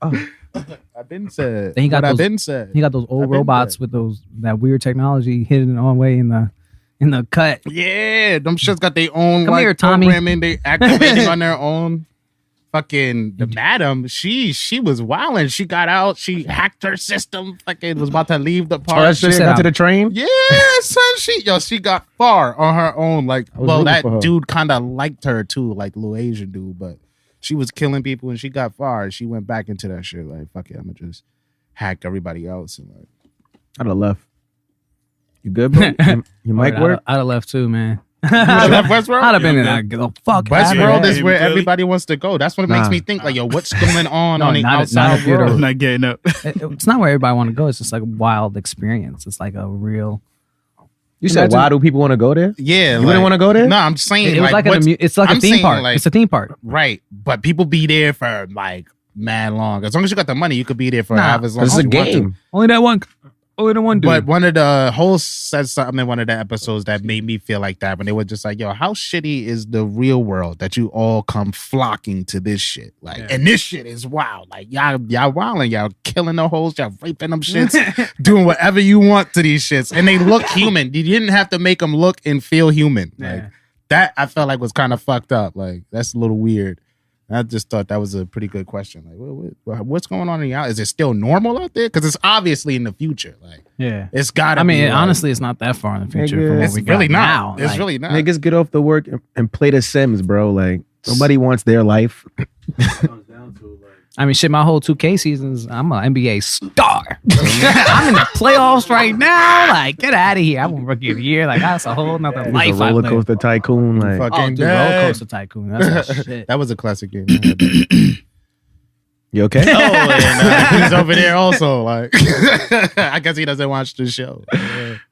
I've been said. Then he got I've those, been said. He got those old robots with that weird technology hidden all the way in the cut. Yeah, them shits got their own Come here, Tommy. programming. They activating on their own. Fucking the madam, she was wilding. She got out. She hacked her system. Fucking was about to leave the park. Oh, that shit got to the train? Yeah, son. She got far on her own. Like, well, that dude kind of liked her too, like little Asian dude. But she was killing people and she got far. She went back into that shit. Like, fuck it, I'm gonna just hack everybody else and like. I'd have left. You good, bro? Your mic work? I'd have left too, man. I left Westworld? I'd have been in that. Fuck. Westworld is where everybody wants to go. That's what makes me think like, yo, what's going on the outside world? I'm not getting up. It's not where everybody want to go. It's just like a wild experience. It's like a real. You said, why do people want to go there? Yeah, you wouldn't want to go there. No, I'm saying it was like it's like a theme park. It's a theme park, right? But people be there for like mad long. As long as you got the money, you could be there for as long. It's a game. Only that one. Only the one dude. But one of the hosts said something in one of the episodes that made me feel like that when they were just like, yo, how shitty is the real world that you all come flocking to this shit? Like, and this shit is wild. Like, y'all wilding, y'all killing the hoes, y'all raping them shits, doing whatever you want to these shits. And they look human. You didn't have to make them look and feel human. Like, that I felt like was kind of fucked up. Like, that's a little weird. I just thought that was a pretty good question. Like, what's going on in the out? Is it still normal out there? Because it's obviously in the future. Like, it's got to be. I mean, like, honestly, it's not that far in the future from what we got really now. It's really not. Niggas get off the work and play the Sims, bro. Like, nobody wants their life. I mean, shit, my whole 2K seasons, I'm an NBA star. I'm in the playoffs right now. Like, get out of here. I won Rookie of the Year. Like, that's a whole nother life. A roller coaster tycoon. Like, fucking Roller Coaster Tycoon. That's that shit. That was a classic game. You okay? He's over there also. Like, I guess he doesn't watch the show.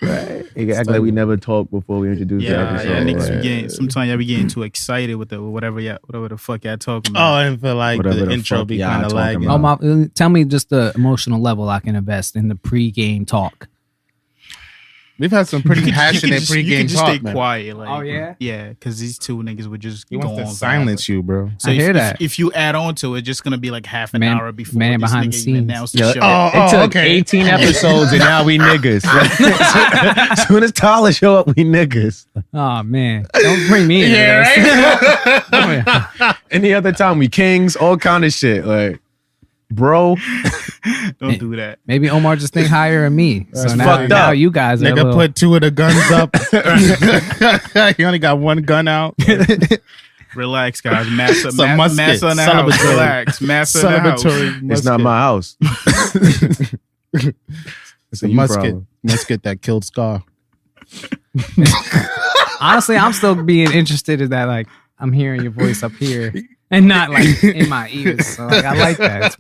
Right. You act like we never talked before we introduced the episode. Yeah, niggas be getting, sometimes y'all be getting too excited with whatever the fuck y'all talking about. Oh, and feel like Whatever the intro be kind of lagging. Tell me just the emotional level I can invest in the pre-game talk. We've had some pretty passionate You pregame can just talk, stay man. quiet. Like, Oh, yeah? Yeah, because these two niggas would just He go wants to on silence forever. you, bro. So I hear that. If you add on to it, just going to be like half an Man- hour before man this behind nigga the even scenes. announced the show. It took 18 episodes and now we niggas. As soon as Tyler show up, we niggas. Oh, man. Don't bring me into this. Any other time, we kings, all kind of shit. Like, bro. Don't do that. Maybe Omar just think higher than me. So fucked now up. you guys are a Nigga little- put 2 of the guns up. He only got 1 gun out. Relax, guys. Massa, Some musket. massa in the house. Celebratory. Relax. Massa in the house. Celebratory It's not my house. It's a you problem. Musket that killed Scar. Honestly, I'm still being interested in that. Like, I'm hearing your voice up here and not like in my ears. So like, I like that.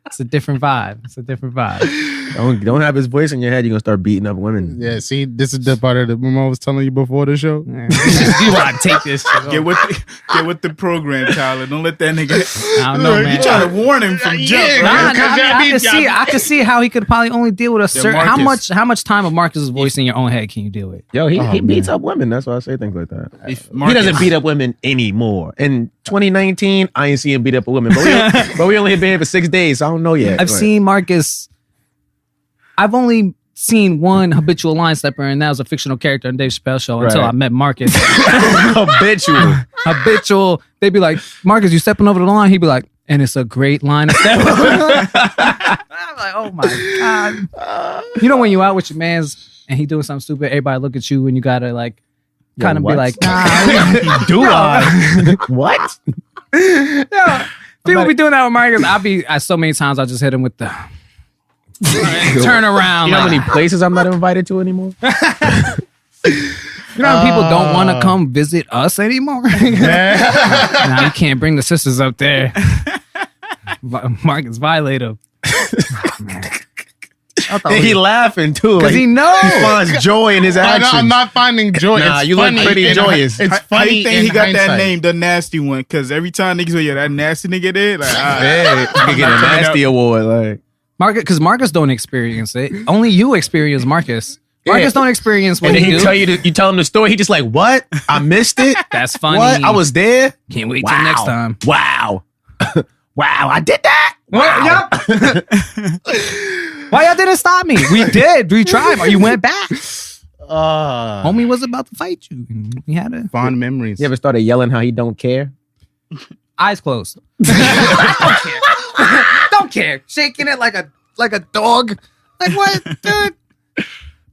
It's a different vibe. It's a different vibe. Don't have his voice in your head. You're gonna start beating up women. Yeah, see, this is the part of the memo I was telling you before the show. Yeah. You want to take this shit Get with the program, Tyler. Don't let that nigga. I don't know, man. You trying to warn him from jump, Yeah, right? I can see how he could probably only deal with a certain. Marcus. How much time of Marcus's voice in your own head can you deal with? Yo, he beats up women. That's why I say things like that. If He Marcus- doesn't beat up women anymore. In 2019, I ain't seen him beat up a woman. But we only been here for 6 days, so I don't know yet. I've seen Marcus. I've only seen one habitual line stepper, and that was a fictional character on Dave Chappelle show until Right. I met Marcus. Habitual. They'd be like, Marcus, you stepping over the line? He'd be like, and it's a great line of step. I'm like, oh my God. You know when you out with your mans and he doing something stupid, everybody look at you and you gotta like kind of be what? like, nah. Do I? What? Yeah. People be doing that with Marcus. So many times I just hit him with the turn around. You know how like, many places I'm not invited to anymore? you know how people don't want to come visit us anymore? Nah, you can't bring the sisters up there. Marcus violate him. He laughing too. Because he knows. He finds joy in his actions. I'm not finding joy. Nah, it's you look funny pretty in- joyous. It's How funny. you think in he got that hindsight. name, the nasty one? Because every time niggas say, yeah, that nasty nigga there, like, Yeah, you could get a nasty award. Like, Marcus, because Marcus don't experience it. Only you experience Marcus. Marcus don't experience what and then he he do. tell you tell him the story. He just like, what? I missed it. That's funny. What? I was there. Can't wait till next time. Wow. Wow. I did that. Wow. Yep. Why y'all didn't stop me? We did. We tried, but you went back. Homie was about to fight you. We had a fond memories. You ever started yelling how he don't care? Eyes closed. Don't care. Shaking it like a dog. Like what, dude?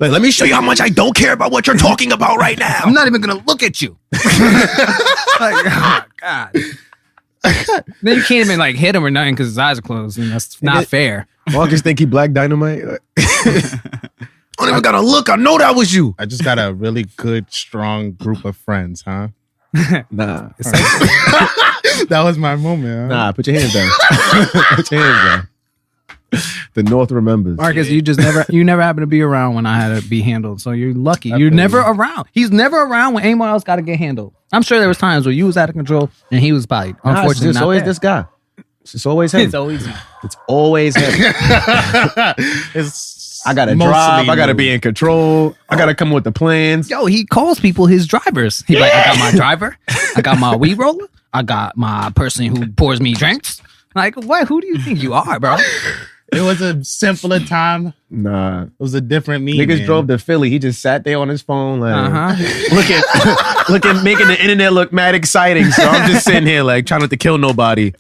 Like, let me show you how much I don't care about what you're talking about right now. I'm not even gonna look at you. Like, oh God. Then you can't even like hit him or nothing because his eyes are closed, and that's not fair. Marcus think he Black Dynamite. I don't even gotta look. I know that was you. I just got a really good, strong group of friends, huh? Nah. That was my moment. Huh? Nah, put your hands down. Put your hands down. The North remembers. Marcus, you never happen to be around when I had to be handled, so you're lucky. You're never around. He's never around when anyone else got to get handled. I'm sure there was times where you was out of control and he was probably unfortunately it's not always there. this guy. It's always him. It's always him. It's always him. I gotta drive. I gotta be in control. I gotta come with the plans. Yo, he calls people his drivers. He's like, I got my driver. I got my weed roller. I got my person who pours me drinks. Like, what? Who do you think you are, bro? It was a simpler time. Nah. It was a different me. Niggas drove to Philly. He just sat there on his phone like looking, making the internet look mad exciting. So I'm just sitting here like trying not to kill nobody.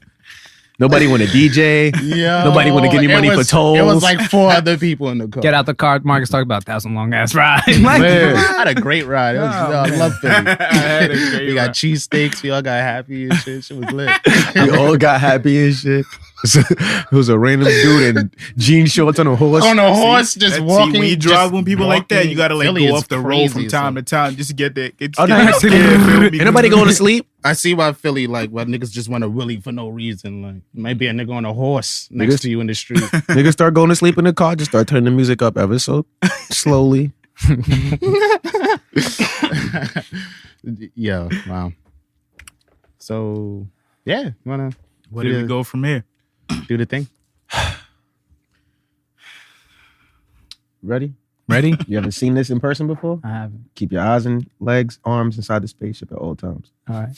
Nobody want to DJ. Yo, nobody want to give me money for tolls. It was like 4 other people in the car. Get out the car. Marcus talked about that some long ass ride. Man, I had a great ride. It was, I love Philly. We got cheesesteaks. We all got happy and shit. Shit was lit. We all got happy and shit. It was a random dude in jean shorts on a horse. On a horse, just walking. When you drive with people like that, you gotta like Philly go is off the road crazy, from time to time just to get there. Ain't nobody going to sleep? I see why Philly, like, why niggas just want to willy for no reason. Like, might be a nigga on a horse next to you in the street. Niggas start going to sleep in the car, just start turning the music up ever so slowly. Yo, wow. So, yeah, you wanna where do we go from here? Do the thing. Ready? Ready? You haven't seen this in person before? I haven't. Keep your eyes and legs, arms inside the spaceship at all times. All right.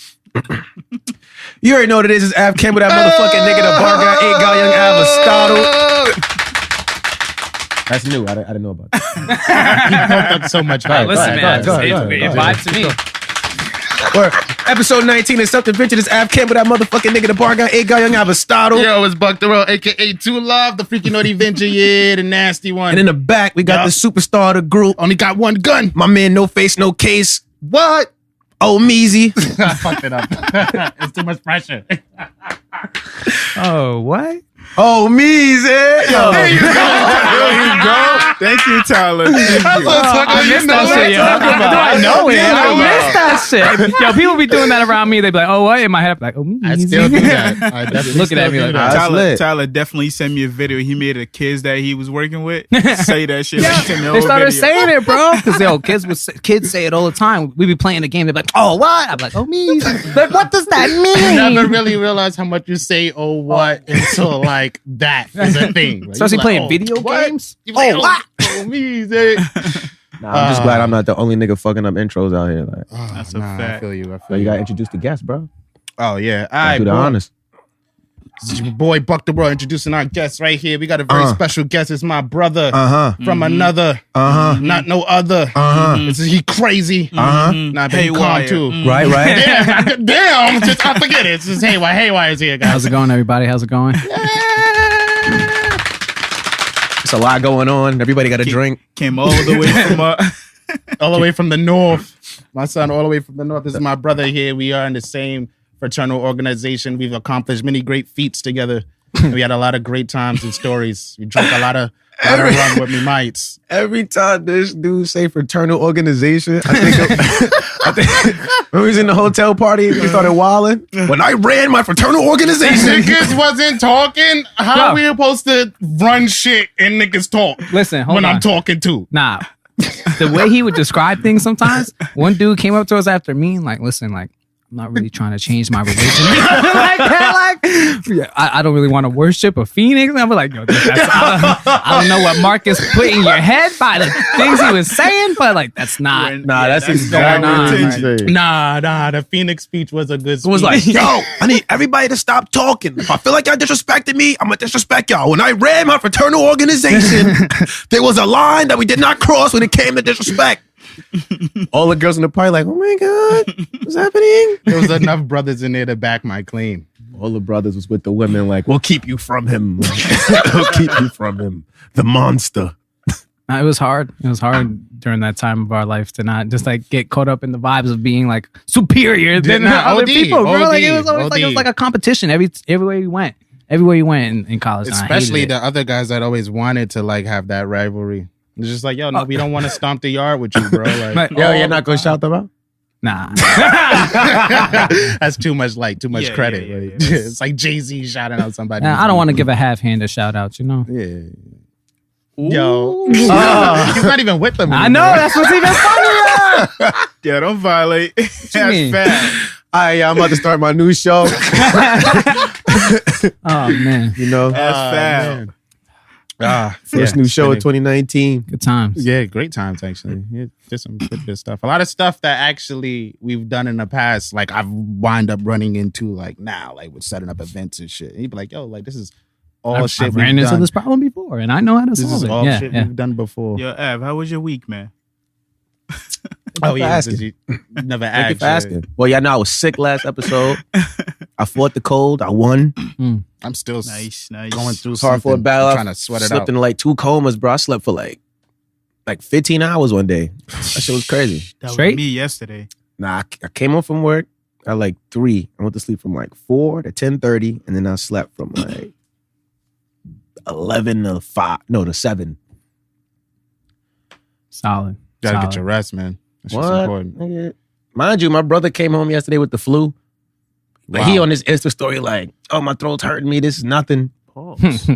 You already know what it is. It's Ave Campbell, that motherfucking nigga, the bar guy, 8 guy, young Aristotle. That's new. I didn't know about that. He pumped up so much. Listen, man. It vibes to me. Or episode 19 is something vintage. It's Ave Campbell, that motherfucking nigga, the bar guy, 8 guy, young Aristotle. Yo, it's BukDaWorld, aka Two Love, the freaking naughty venture, yeah, the nasty one. And in the back, we got the superstar of the group. Only got one gun. My man, no face, no case. What? Omeezy. I fucked it up. It's too much pressure. Oh, what? Omeezy. Yo. There you go. There you go. Thank you, Tyler. Thank you. I missed that shit, yo. I know it. I missed that shit. Yo, people be doing that around me. They be like, oh, what? In my head, I'm like, oh, me. I still do that. I definitely Looking at me like, Tyler definitely sent me a video. He made the kids that he was working with say that shit. Yeah, Like, sent me a they whole started video. saying it, bro. Because kids say it all the time. We be playing the game. They're like, oh, what? I'm like, oh, me. Like, what does that mean? You never really realize how much you say, oh, what, until like that is a thing. Like, Especially like, playing oh, video what? games. You like, what? Oh, me. Nah, I'm just glad I'm not the only nigga fucking up intros out here. Like, That's a I fact. feel you. so you gotta introduce the guest, bro. Oh, yeah. All right, Do the boy. honors. This is your boy BukDaWorld introducing our guest right here. We got a very special guest. It's my brother from another, not no other. This is he crazy. Nah, but he calm Haywire. too. Right. Damn, just I forget it. It's just Haywire. Haywire's here, guys. How's it going, everybody? How's it going? It's a lot going on. Everybody got a drink. Came all the way from All the way from the north. My son, all the way from the north. This is my brother here. We are in the same fraternal organization. We've accomplished many great feats together. And we had a lot of great times and stories. We drank a lot of rum with me mates. Every time this dude say fraternal organization, I think when we was in the hotel party, we started wilding. When I ran my fraternal organization, Niggas wasn't talking. How we supposed to run shit and niggas talk? Listen, hold when on. I'm talking too. Nah. The way he would describe things sometimes, one dude came up to us after me and like, listen, like, I'm not really trying to change my religion. I don't really want to worship a phoenix. I'm like, yo, I don't know what Marcus put in your head by the things he was saying, but like, that's not. That's exactly. Nah. The Phoenix speech was a good speech. It was like, yo, I need everybody to stop talking. If I feel like y'all disrespected me, I'm gonna disrespect y'all. When I ran my fraternal organization, there was a line that we did not cross when it came to disrespect. All the girls in the party like, oh my God, what's happening? There was enough brothers in there to back my claim. All the brothers was with the women like, we'll keep you from him. We'll keep you from him. The monster. It was hard. It was hard during that time of our life to not just like get caught up in the vibes of being like superior than other people, bro. Like it was always like it was like a competition everywhere you went. Everywhere you went in college. Especially the other guys that always wanted to like have that rivalry. It's just like, yo, no, we don't want to stomp the yard with you, bro. Like, yo, you're not gonna shout them out? Nah. That's too much credit. Yeah. It's like Jay-Z shouting out somebody. I don't want to give a half-handed shout out, you know? Yeah. Yo. He's not even with them anymore. I know, that's what's even funnier. Yeah, don't violate. That's mean? fat. I'm about to start my new show. Oh, man. You know? That's fat. First new show of 2019. Good times. Yeah, great times actually. Yeah, just some good stuff. A lot of stuff that actually we've done in the past, like I've wind up running into like now, like with setting up events and shit. And you'd be like, yo, like this is all shit I've we've ran into done. this problem before, and I know how to This solve is it. all Yeah, shit yeah. we've done before. Yo, Av, how was your week, man? Oh yeah, asking. 'cause you never Thank you asked. for asking. Well, yeah, no, I was sick last episode. I fought the cold. I won. I'm still Nice. going through It's hard for a something. battle. I'm trying to sweat it Slept out. in like 2 comas, bro. I slept for like 15 hours one day. That shit was crazy. That Straight? was me yesterday. Nah, I came home from work at like 3. I went to sleep from like 4 to 10:30, and then I slept from like 11 to 5. No, to 7. Solid. Gotta Solid. get your rest, man. That's just What? important. Nigga. Mind you, my brother came home yesterday with the flu. But he on his Insta story like, oh, my throat's hurting me. This is nothing.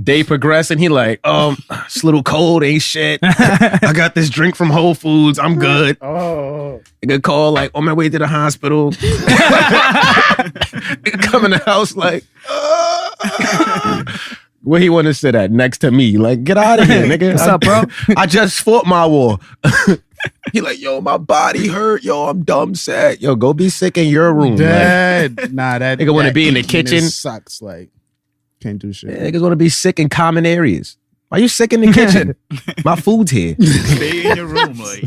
Day progressed and he like, it's a little cold, ain't shit. I got this drink from Whole Foods. I'm good. Oh, Nigga call like on my way to the hospital. Nigga come in the house like, where he want to sit at? Next to me. Like, get out of here, nigga. What's up, bro? I just fought my war. He like, yo, my body hurt. Yo, I'm dumb sad. Yo, go be sick in your room. Like, Dad. Nah, that Nigga wanna that be in the eating kitchen. sucks. Like, can't do shit. niggas want to be sick in common areas. Why you sick in the kitchen? My food's here. Stay in your room, like.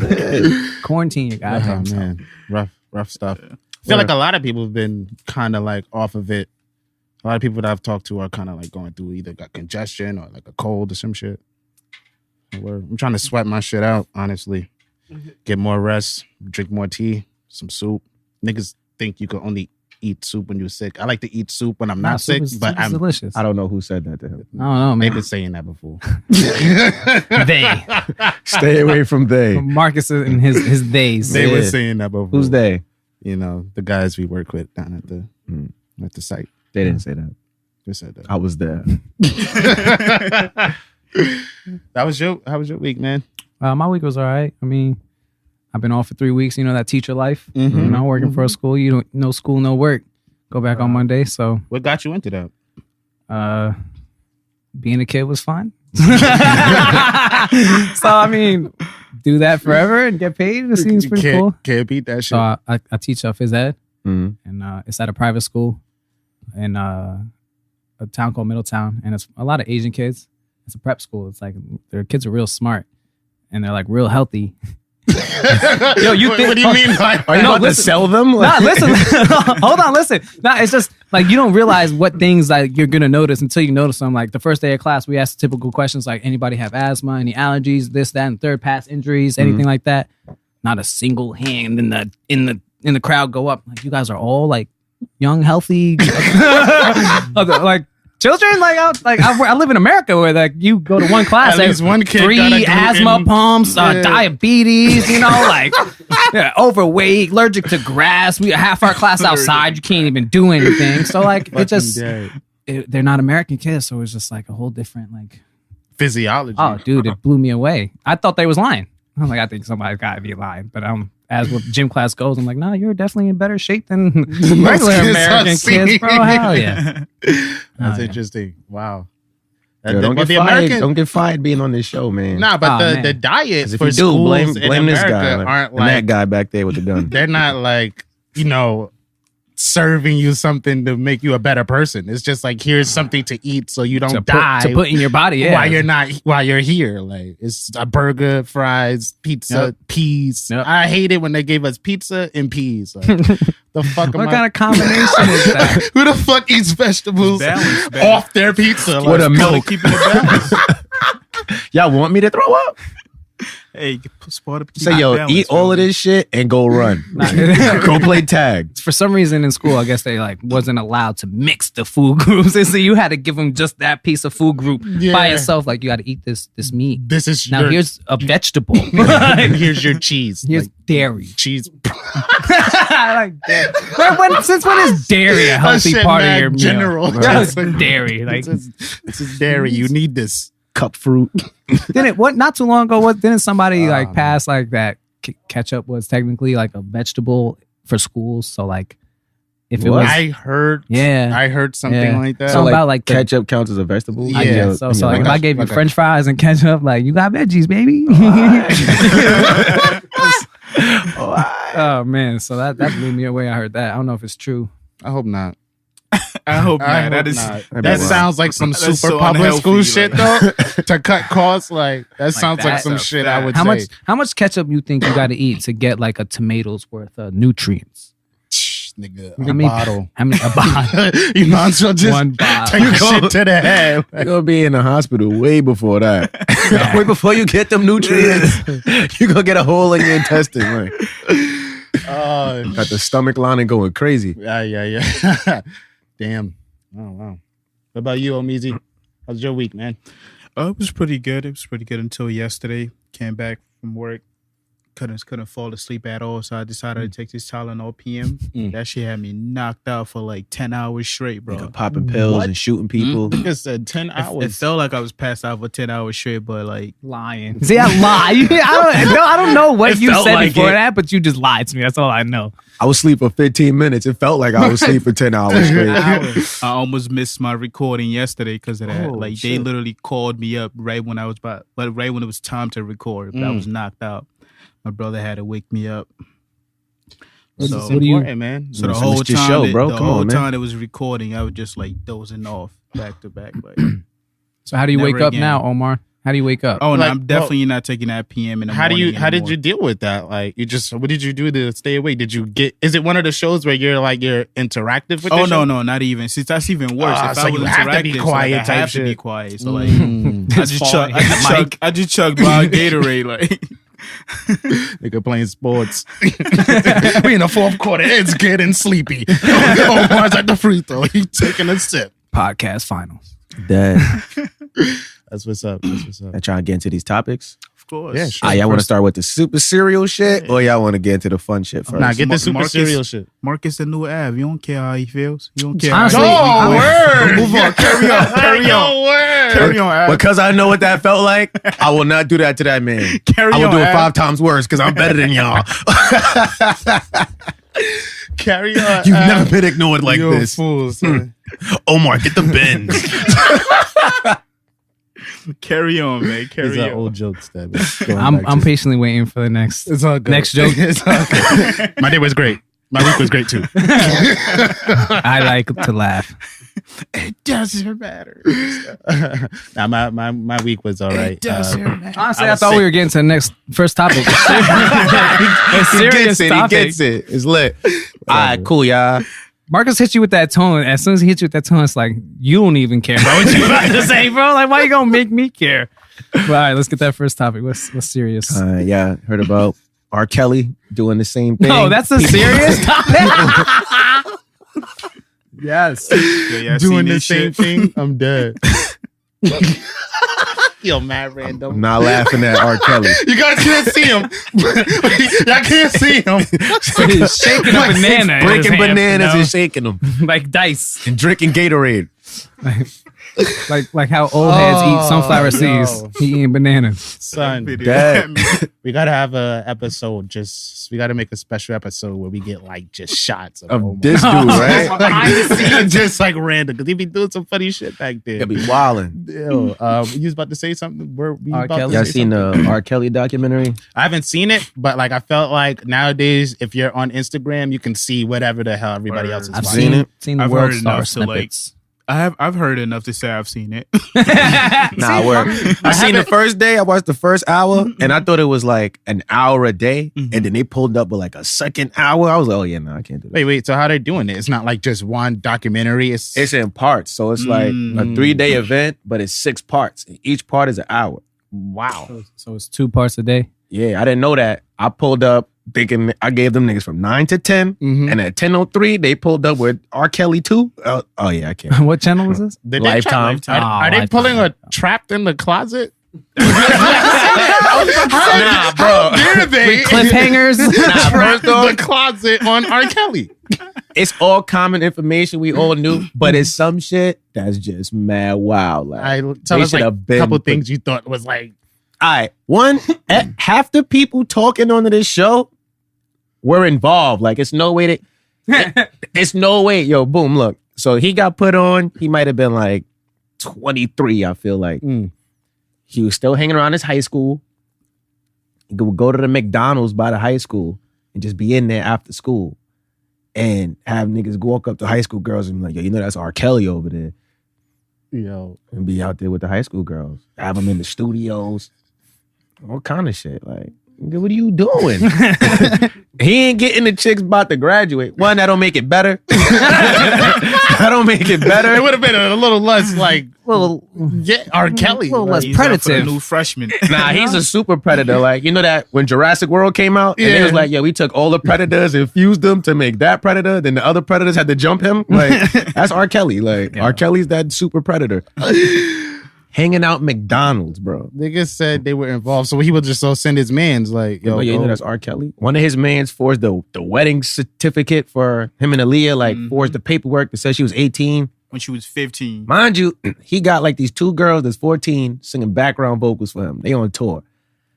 Quarantine your goddamn Oh self. man, rough stuff. I feel like a lot of people have been kind of like off of it. A lot of people that I've talked to are kind of like going through either got congestion or like a cold or some shit. I'm trying to sweat my shit out, honestly. Get more rest, drink more tea, some soup. Niggas think you can only eat soup when you're sick. I like to eat soup when I'm not sick, but soup is I'm delicious. I don't know who said that to him. I don't know, man. maybe saying that before. They. Stay away from they. Marcus and his days. They were Yeah. saying that before. Who's they? You know, the guys we work with down at the site. They didn't say that. They said that. I was there. How was your week, man? My week was all right. I mean, I've been off for 3 weeks. You know, that teacher life. Mhm. You know, working for a school. You don't no school, no work. Go back on Monday. So, What got you into that? being a kid was fun. So I mean, do that forever and get paid. It seems pretty cool. Can't beat that shit. So I teach phys ed, Mhm. and it's at a private school in a town called Middletown, and it's a lot of Asian kids. It's a prep school. It's like their kids are real smart, and they're like real healthy. Yo, you what, think? what do you mean by Are you No, about listen. to sell them? Nah, listen. Hold on, listen. Nah, it's just like you don't realize what things like you're gonna notice until you notice them. Like the first day of class, we asked typical questions like anybody have asthma, any allergies, this, that, and third, past injuries, anything like that. Not a single hand in the crowd go up. Like you guys are all like young, healthy, like children. I live in America where like you go to one class, At least one kid got a 3 gluten- asthma pumps, Yeah. diabetes. You know, like overweight, allergic to grass. We half our class outside. You can't even do anything. So like it just they're not American kids, so it's just like a whole different like. Physiology. Oh, dude, it blew me away. I thought they was lying. I'm like, I think somebody's got to be lying, but as with gym class goes, I'm like, nah, you're definitely in better shape than regular American kids, bro. Hell yeah. That's interesting. Wow. Yo, don't get fired. Don't get fired being on this show, man. Nah, but the diet if for you do, schools blame in this America guy aren't and like that guy back there with the gun. they're not like, serving you something to make you a better person. It's just like, here's something to eat so you don't die to put in your body. Yeah, while you're here. Like, it's a burger, fries, pizza, peas. Yep. I hate it when they gave us pizza and peas. Like, the fuck what kind of combination is that? Who the fuck eats vegetables off their pizza? With a milk. Keeping it balanced. Y'all want me to throw up? Hey, sport up. Say, yo, eat all of this shit and go run. Go play tag. For some reason in school, I guess they like wasn't allowed to mix the food groups. And so you had to give them just that piece of food group by itself. Like, you got to eat this meat. This is now here's a vegetable. Here's your cheese. Here's dairy. Cheese. I like dairy. Since when is dairy a healthy part of your general? meal? Just dairy. Like, this is dairy. You need this. Cup fruit. Not too long ago, didn't somebody pass like that ketchup was technically like a vegetable for schools? So like, if it was, I heard something like that. So like, about like ketchup counts as a vegetable. Yeah. I guess. So like, if I gave you French fries and ketchup, like, you got veggies, baby. Oh man, so that blew me away. I heard that. I don't know if it's true. I hope not. I hope not. That sounds like some super so public unhealthy, school like. shit though. To cut costs, like that sounds like some shit I would say. How much ketchup you think you got to eat to get like a tomato's worth of nutrients? Nigga, How many bottle. How many? A bottle. You might as well just One bottle. take shit to the head. You're gonna be in the hospital way before that. Way before you get them nutrients. You're gonna get a hole in your intestine. Right? Got the stomach lining going crazy. Yeah. Damn. Oh wow. What about you, Omeezy? How's your week, man? It was pretty good. It was pretty good until yesterday. Came back from work. Couldn't fall asleep at all, so I decided to take this Tylenol PM. That shit had me knocked out for like 10 hours straight, bro. Like popping pills and shooting people. Nigga said 10 hours. It felt like I was passed out for 10 hours straight, but like Lying. See, I lie. I don't know what you said like before that, but you just lied to me. That's all I know. I was asleep for 15 minutes. It felt like I was asleep for 10 hours straight. I almost missed my recording yesterday because of that. Oh, They shit. literally called me up right when it was time to record. But I was knocked out. My brother had to wake me up. This So is important, man. So the So whole it's your time, show, bro. Come on, man. time it was recording, I was just like dozing off back to back. Like, So how do you Never wake up again. now, Omar? How do you wake up? oh, no, Like, I'm definitely not taking that PM in the How morning. did you deal with that? Like, what did you do to stay awake? Is it one of the shows where you're interactive with? Oh the show? no, not even. See, that's even worse. If so I was you have to be interactive, quiet I type have to be shit. quiet. So like, Falling. I just chugged by Gatorade. Like, Nigga playing sports. We in the fourth quarter. It's getting sleepy. Omar's at the free throw. He's taking a sip. Podcast finals. Dead. That's what's up. I try to get into these topics. of course. Yeah, sure. Y'all want to start with the super serial shit, or y'all want to get into the fun shit first? Nah, get the super Marcus- serial shit. Marcus the new Ave. You don't care how he feels. You don't care. Honestly, how he word. Move on. Carry on. Carry on. Word. Carry on. Ave. Because I know what that felt like, I will not do that to that man. Carry I will on, do it Ave. 5 times worse because I'm better than y'all. Carry on. You've never been ignored like you this. fools. man. Omar, get the bins. Carry on, man. Carry These are on. old jokes that we're going back I'm to. patiently waiting for the next. It's all good. Next joke. It's all good. My day was great. My week was great too. I like to laugh. It doesn't matter. Nah, my week was all right. Honestly, I was thought sick. we were getting to the next first topic. A He serious gets it. He topic. gets it. It's lit. All right, cool, y'all. Marcus hits you with that tone. As soon as he hits you with that tone, it's like, you don't even care about what you about to say, bro. Like, why you gonna make me care? But, all right, let's get that first topic. What's serious? Yeah, heard about R.Kelly doing the same thing. No, that's a serious topic. Yes. Yeah, Doing the same thing. I'm dead. Yo, mad random. I'm not laughing at R.Kelly. You guys can't see him. Y'all can't see him. He's shaking a banana. in his Breaking hand, bananas you know? and shaking them Like dice. and drinking Gatorade. like how old heads eat sunflower seeds. yo. He eating bananas. Son, Dad. we gotta have a episode. We gotta make a special episode where we get like just shots of Of this dude, right? behind the scenes, just like random, because he be doing some funny shit back there. He'll be wildin'. Yo, you was about to say something? R.Kelly? Y'all seen the R.Kelly documentary? I haven't seen it, but like I felt like nowadays, if you're on Instagram, you can see whatever the hell everybody else is I've watching. seen it. Seen the I've World heard Star enough to, like, snippets. I've heard enough to say I've seen it. Nah, word. I seen the first day. I watched the first hour, and I thought it was like an hour a day, and then they pulled up with like a second hour. I was like, oh yeah, no, I can't do that. Wait. So how they doing it? It's not like just one documentary. It's in parts, so it's like a 3-day event, but it's 6 parts. Each part is an hour. wow. So it's 2 parts a day. Yeah, I didn't know that. I pulled up thinking I gave them niggas from 9 to 10, and at 10:03 they pulled up with R. Kelly 2. Oh yeah, I can't. What channel was this? Did Lifetime. Are they pulling a trapped in the closet? Nah, bro. Dare they With cliffhangers. Nah, first off, the closet on R. Kelly? it's all common information we all knew, but it's some shit that's just mad wild. Like, Tell they us like should a have been couple put- things you thought was like. All right, one, half the people talking on this show were involved. Like, it's no way that, it's no way. Yo, boom, look. So he got put on. He might have been like 23, I feel like. He was still hanging around his high school. He would go to the McDonald's by the high school and just be in there after school and have niggas walk up to high school girls and be like, yo, you know that's R. Kelly over there. Yo, And be out there with the high school girls. Have them in the studios. All kind of shit. Like, nigga, what are you doing? He ain't getting the chicks about to graduate. One, that don't make it better. That don't make it better. it would have been a little less like R. Kelly. A little less He's out for the predative. new freshman. Nah, he's a super predator. Like, you know that when Jurassic World came out, and it was like, yeah, we took all the predators and fused them to make that predator. Then the other predators had to jump him. Like, that's R. Kelly. Like, R. Kelly's that super predator. Hanging out McDonald's, bro. Niggas said they were involved, so he would just send his mans like, yo, But yeah, you know that's R. Kelly. One of his mans forged the wedding certificate for him and Aaliyah, like forged the paperwork that says she was 18. When she was 15. Mind you, he got like these 2 girls that's 14 singing background vocals for him. They on tour.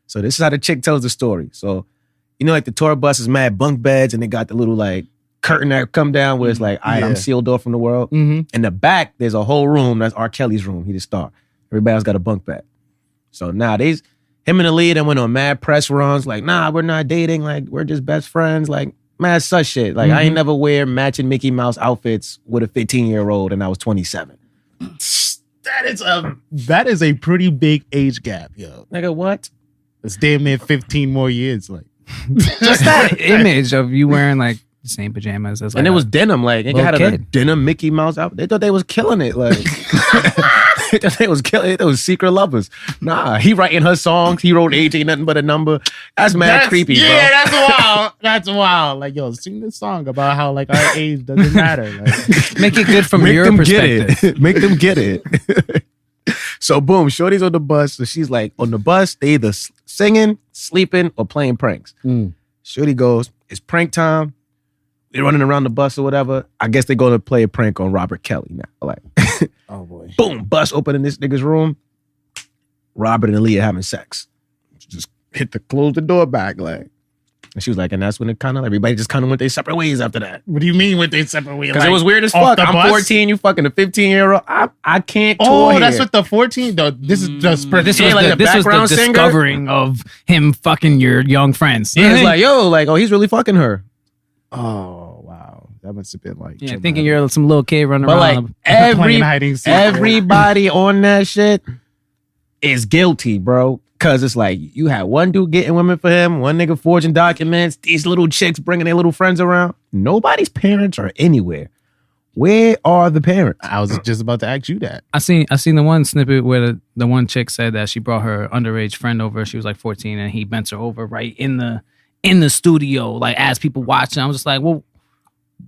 So this is how the chick tells the story. So, you know, like the tour bus is mad bunk beds and they got the little like curtain that come down where it's like, all right, I'm sealed off from the world. In the back, there's a whole room. That's R. Kelly's room. He the star. Everybody else got a bunk bed. So now him and Aaliyah then went on mad press runs. Like, nah, we're not dating. Like, we're just best friends. Like, mad such shit. Like, I ain't never wear matching Mickey Mouse outfits with a 15-year-old and I was 27. that is a pretty big age gap, yo. Nigga, what? It's damn near 15 more years. Like, Just that image of you wearing like the same pajamas as like And it was denim. Like, it had a kid. denim Mickey Mouse outfit. They thought they was killing it. Like, they thought they was killing it. They was secret lovers. Nah, he writing her songs. He wrote age ain't nothing but a number. That's mad creepy, bro. Yeah, that's wild. That's wild. Like, yo, sing this song about how like our age doesn't matter. Like, make it good from Make your them perspective. get it. Make them get it. So boom, Shorty's on the bus. So she's like, on the bus, they either singing, sleeping, or playing pranks. Shorty goes, it's prank time. They're running around the bus or whatever. I guess they're going to play a prank on Robert Kelly now. Like, oh boy. boom, bus open in this nigga's room. Robert and Aaliyah having sex. Just close the door back. Like, and she was like, and that's when it kind of, everybody just kind of went their separate ways after that. What do you mean with they separate ways? Because Like, it was weird as off fuck. the I'm bus? 14, you fucking a 15-year-old. I can't tour Oh, here. that's what the 14. Though this is just This Yeah, was like the, the this was the background singer? discovering of him fucking your young friends. Yeah, it's like, yo, like, oh, he's really fucking her. Oh wow, that must have been like yeah, thinking you're some little kid running But like around. playing hide and seek. everybody on that shit is guilty, bro. Cause it's like you had one dude getting women for him, one nigga forging documents, these little chicks bringing their little friends around. Nobody's parents are anywhere. Where are the parents? I was just about to ask you that. I seen the one snippet where the one chick said that she brought her underage friend over. She was like 14 and he bent her over right in the studio, like as people watching. I was just like, well,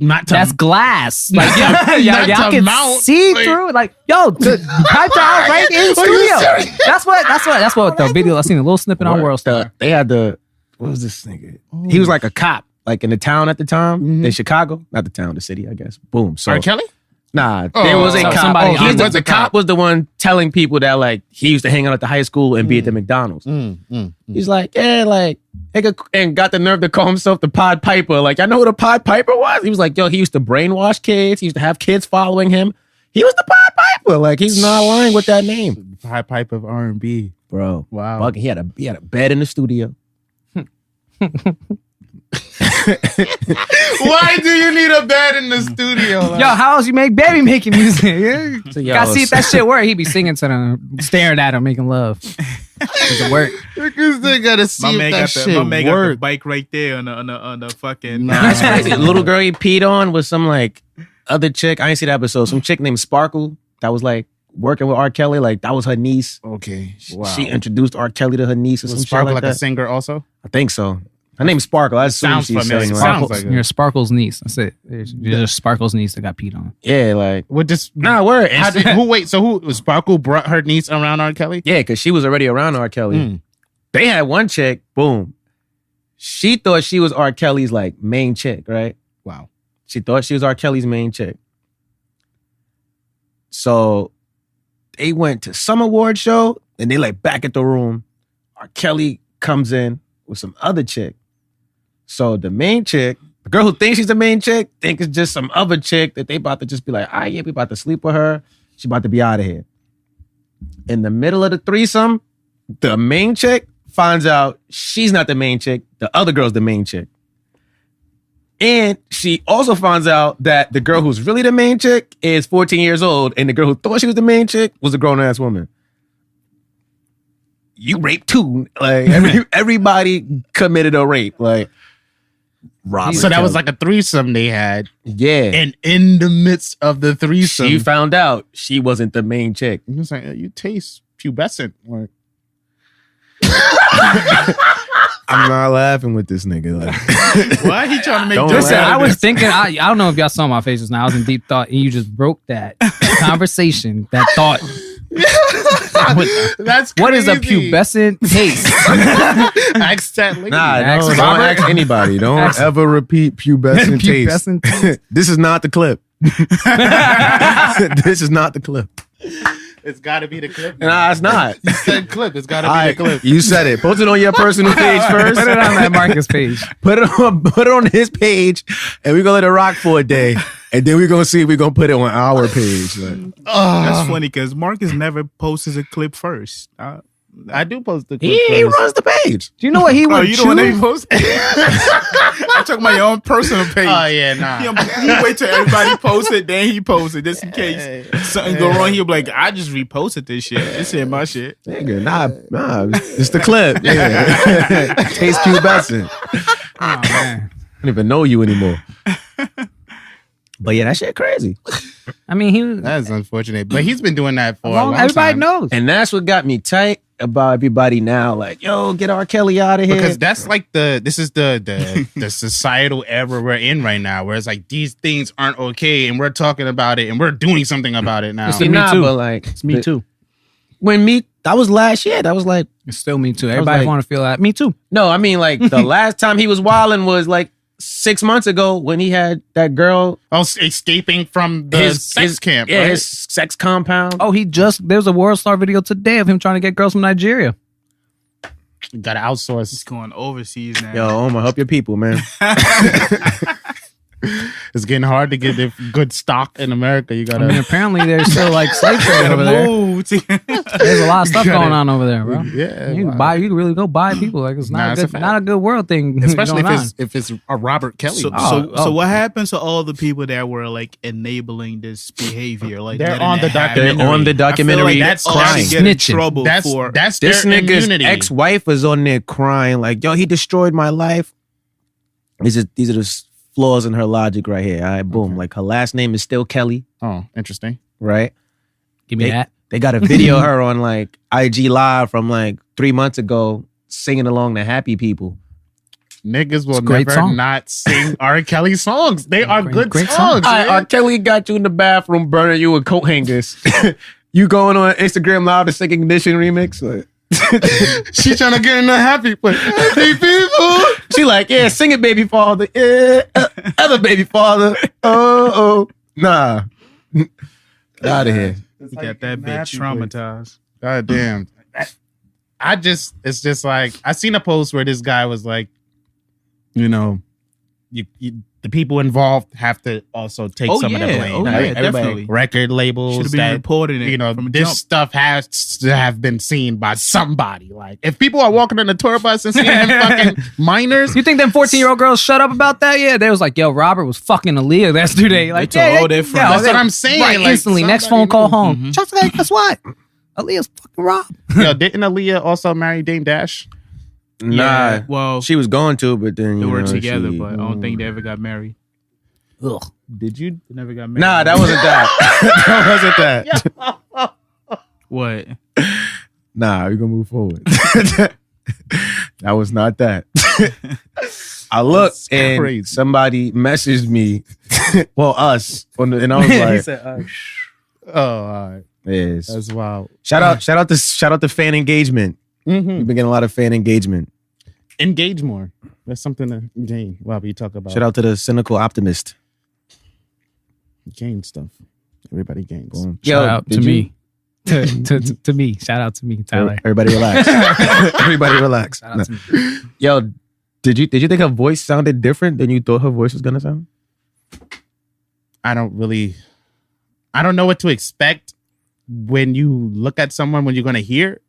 Not to that's glass. Like Not y'all to can mount, see like- through. Like, yo, piped out right in studio. That's what the video. I seen a little snippet on World Star. They had what was this nigga? He was like a cop, like in the town at the time in Chicago, not the town, the city, I guess. Boom. So R. Kelly? Nah, there was a cop. somebody The cop was the one telling people that like he used to hang out at the high school and be at the McDonald's. He's like, yeah, like, and got the nerve to call himself the Pied Piper. Like, I know who the Pied Piper was. He was like, yo, he used to brainwash kids. He used to have kids following him. He was the Pied Piper. Like, he's not lying with that name. Pied Piper of R&B, bro. Wow. Fucking, he had a bed in the studio. Why do you need a bed in the studio? Like? Yo, how else you make baby making music? Yeah. So, yo, Gotta see if that shit work. He be singing to them, staring at him, making love. Does it work? Because they gotta see if that shit my man got the work. bike right there on the fucking. That's crazy. The little girl he peed on was some like other chick. I ain't see that episode. Some chick named Sparkle that was like working with R.Kelly. Like that was her niece. Okay, wow. She introduced R.Kelly to her niece or some Sparkle shit like like a that. singer also. I think so. Her name's Sparkle. I assume Sounds she's familiar. saying, Sounds like, like You're Sparkle's niece. That's it. You're just Sparkle's niece that got peed on. yeah, like What just word. who Sparkle brought her niece around R. Kelly? Yeah, because she was already around R. Kelly. They had one chick, boom. She thought she was R. Kelly's like main chick, right? Wow. She thought she was R. Kelly's main chick. So they went to some award show and they like back at the room. R. Kelly comes in with some other chick. So the main chick, the girl who thinks she's the main chick, think it's just some other chick that they about to just be like, yeah, we about to sleep with her. She about to be out of here. In the middle of the threesome, the main chick finds out she's not the main chick. The other girl's the main chick. And she also finds out that the girl who's really the main chick is 14 years old, and the girl who thought she was the main chick was a grown-ass woman. You raped too. Like, everybody committed a rape. Like, Robert So that Kelly. was like a threesome they had, Yeah. and in the midst of the threesome, She found out she wasn't the main chick. he was like, "You taste pubescent." Like, I'm not laughing with this nigga. Like, Why he trying to make Don't jokes Listen, laugh. out I of was this? thinking, I don't know if y'all saw my face just now. I was in deep thought, and you just broke that conversation, that thought. that's What is a crazy. pubescent taste? Ask that lady. nah, Ask don't Robert. ask anybody. Don't Ask- ever repeat pubescent taste. Pubescent taste. This is not the clip. This is not the clip. It's got to be the clip. Nah, it's not. You said clip. It's got to All be right, the clip. you said it. Post it on your personal page first. Put it on that Marcus page. Put it on his page, and we're gonna let it rock for a day, and then we're gonna see if we're gonna put it on our page. Like, That's funny because Marcus never posts a clip first. I do post the clip. he first. runs the page. Do you know what he Oh, would you don't want to choose? post? I'm talking about your own personal page. Oh yeah, nah. He wait till everybody posts it, then he posts it just in case something go wrong. He'll be like, I just reposted this shit. This ain't my shit. Nigga, nah, it's the clip. Yeah. Taste pubescent. Oh, man. I don't even know you anymore. But yeah, that shit crazy. I mean, he was. That's unfortunate, but he's been doing that for a long Everybody time. knows. And that's what got me tight about everybody now. Like, yo, get R. Kelly out of here. Because that's like this is the societal era we're in right now, where it's like these things aren't okay, and we're talking about it, and we're doing something about it now. It's the Me Too. But like, It's me too. that was last year. That was like, It's still me too. was Everybody like- want to feel that. Me too. no, I mean, like, the last time he was wilding was like 6 months ago when he had that girl. Escaping from the sex camp, Yeah, right? his sex compound. Oh, there's a World Star video today of him trying to get girls from Nigeria. Got to outsource. He's going overseas now. Yo, Omar, help your people, man. It's getting hard to get good stock in America. You I gotta. mean, apparently there's still like slave trade over there. There's a lot of stuff going on over there, bro. Yeah, You can wow. you can really go buy people. Like it's Nah, not it's a a good, fact. not a good world thing. Especially going on. if it's a Robert Kelly. So what happens to all the people that were like enabling this behavior? Like They're letting on it the happen? documentary. They're on the I feel documentary. like that's that's all crying. should get in Snitching. trouble for. that's This their nigga's immunity. ex-wife is on there crying like, yo, he destroyed my life. These are the flaws in her logic right here. All right, boom. Okay. Like, her last name is still Kelly, Oh, interesting. right? Give me that. They got a video of her on like IG Live from like 3 months ago singing along to Happy People. Niggas will It's a great never song. not sing R. Kelly songs. They are good great songs. All right, man. R. Kelly got you in the bathroom burning you with coat hangers. You going on Instagram Live to sing Ignition remix? Like, She trying to get in the happy place. Happy people. she like, yeah, sing it, baby father. Yeah, other baby father. Oh, nah. Get out of here. He got that bitch traumatized. God damn. It's just like, I seen a post where this guy was like, you know, the people involved have to also take some of the blame. Oh, right? yeah, definitely. Record labels Should have been reported it. You know, from this jump. stuff has to have been seen by somebody. Like, if people are walking on the tour bus and seeing him fucking minors, You think them 14-year-old girls shut up about that? Yeah, they was like, yo, Robert was fucking Aaliyah yesterday. Like, told all their friends. That's what I'm saying. Right, Like, instantly. Next phone somebody call knew. home. Mm-hmm. Just like, guess what? Aaliyah's fucking Rob. Yo, didn't Aaliyah also marry Dame Dash? Nah. Yeah, well, She was going to, but then they you were know, together, she- but I don't think they ever got married. Ugh. Did you? They never got married. Nah, that wasn't that. That wasn't that. What? Nah, we're gonna move forward. That was not that. I looked That's and crazy. somebody messaged me, well, us, and I was like, He said, Oh, all right. yes. That's wild. Shout out to fan engagement. We've been getting a lot of fan engagement. Engage more. That's something to gain while we talk about Shout out to the cynical optimist. gain stuff. Everybody gains. Boom. shout out to did you- me. To me. Shout out to me, Tyler. Everybody relax. Everybody relax. Shout out to me. Yo, did you think her voice sounded different than you thought her voice was gonna sound? I don't know what to expect when you look at someone when you're going to hear,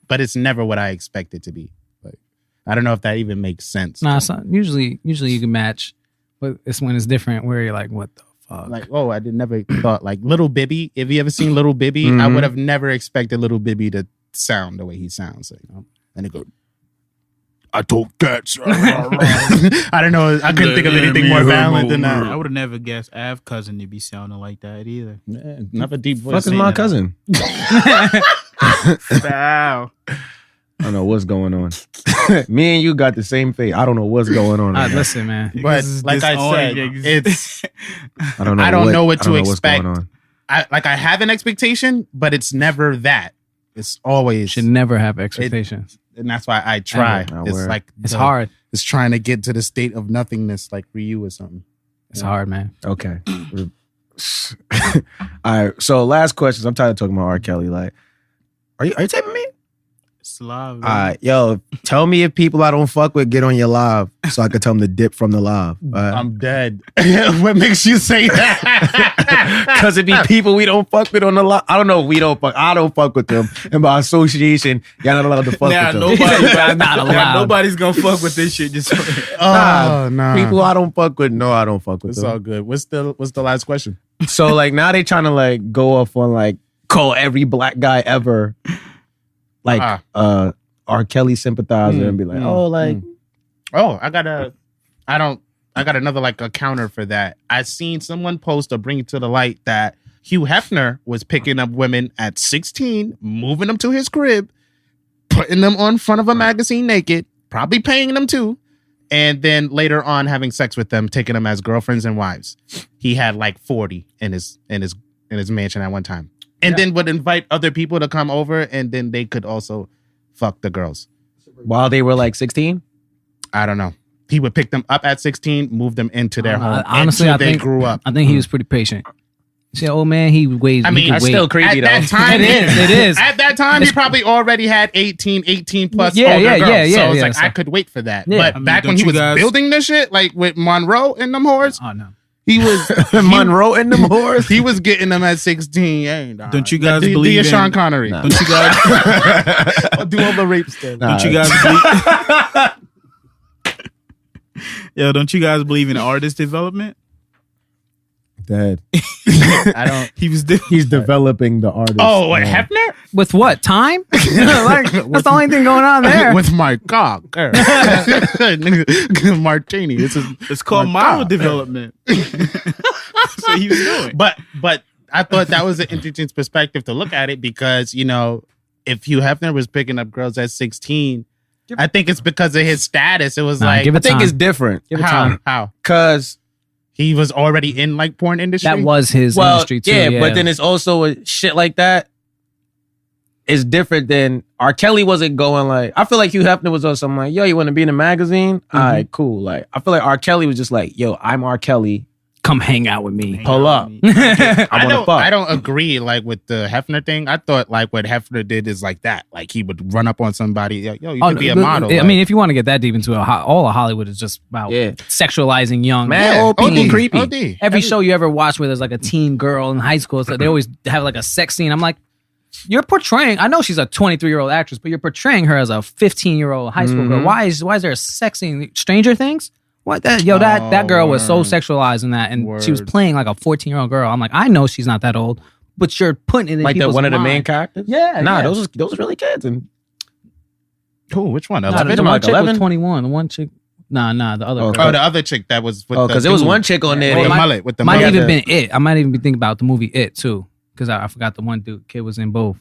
but it's never what I expect it to be. Like, I don't know if that even makes sense. Nah, son, usually you can match, but it's when it's different where you're like, what the fuck? Like, oh, I never thought like Little Bibby. If you ever seen Little Bibby, I would have never expected Little Bibby to sound the way he sounds. Like, and it go, I told cats. I don't know. I couldn't think of anything more violent than I that. would have never guessed Ave cousin to be sounding like that either. Yeah, another deep voice. Fuck is my cousin. Wow. I don't know what's going on. Me and you got the same face. I don't know what's going on. right now. Listen, man. But like I said, it's I don't know. I don't know what I don't to know what's expect. going on. I have an expectation, but it's never that. It's always, Should never have expectations. and that's why I try. Ever. It's Word. like It's hard. It's trying to get to the state of nothingness, like Ryu or something. It's hard, man. Okay. All right. So last questions. I'm tired of talking about R.Kelly. Like, are you taping me? It's live. All right, yo, tell me if people I don't fuck with get on your live so I can tell them to dip from the live. I'm dead. What makes you say that? Because it be people we don't fuck with on the live. I don't know if we don't fuck. I don't fuck with them. And by association, y'all not allowed to fuck Now, with them. Not now allowed. nobody's gonna fuck with this shit. Just Oh no, People I don't fuck with, no, I don't fuck with It's them. all good. What's the last question? So like now they trying to like go off on like call every black guy ever like R.Kelly sympathizer and be like, oh, like Oh, I got another like a counter for that. I seen someone post or bring it to the light that Hugh Hefner was picking up women at 16, moving them to his crib, putting them on front of a magazine naked, probably paying them too, and then later on having sex with them, taking them as girlfriends and wives. He had like 40 in his mansion at one time. And then would invite other people to come over, and then they could also fuck the girls. while they were like 16. I don't know. He would pick them up at 16, move them into their home. Honestly, until I think they grew up. I think he was pretty patient. See, old man, he waits. I mean, That's still creepy though. At that time, It is. At that time, he probably already had 18 plus Yeah, older yeah, girls. yeah, so yeah, it's yeah, like, so- I could wait for that. Yeah. But I mean, back when don't he you was guys- building this shit, like with Monroe and them whores, Oh no. he was Monroe and them whores. he was getting them at 16. Hey, nah. Don't you guys do believe a in- Sean Connery? Nah. Don't you guys? Do all the rape stuff. Nah. Don't you guys? Yo, don't you guys believe in artist development? Dead. I don't. He was. He's developing the artist. Oh, what, Hefner? With what? Time? Like, that's the only thing going on there. With my cock. Martini. This is It's called My model God. development. That's what he was doing. But I thought that was an interesting perspective to look at it because, you know, if Hugh Hefner was picking up girls at 16, I think it's because of his status. It was Nah, like, give I it think time. it's different. Give it how? time. How? Cause He was already in like porn industry? That was his industry too. yeah, but then it's also a shit like that is different than R. Kelly wasn't going like, I feel like Hugh Hefner was on something like, yo, you want to be in a magazine? All right, cool. Like, I feel like R. Kelly was just like, yo, I'm R. Kelly. come hang out with me. Pull up. I want to fuck. I don't agree like with the Hefner thing. I thought like what Hefner did is like that. Like he would run up on somebody. Yo, you could be a model. I mean, if you want to get that deep into it, all of Hollywood is just about sexualizing young. Man, OD creepy. OD. Every show you ever watch where there's like a teen girl in high school, so they always have like a sex scene. I'm like, you're portraying. I know she's a 23-year-old actress, but you're portraying her as a 15-year-old high school girl. Why is there a sex scene? Stranger Things? What that? Yo, that girl was so sexualized in that, and she was playing like a 14-year-old girl. I'm like, I know she's not that old, but you're putting it in like people's one of the mind. main characters. Yeah, those are really kids. And Cool. Which one? the 11? one chick 11? was 21. The one chick, the other. Oh, girl. the other chick that was with because there was one chick on there. with the might- mullet. With the Might mullet. even been It. I might even be thinking about the movie It too, because I forgot the one kid was in both.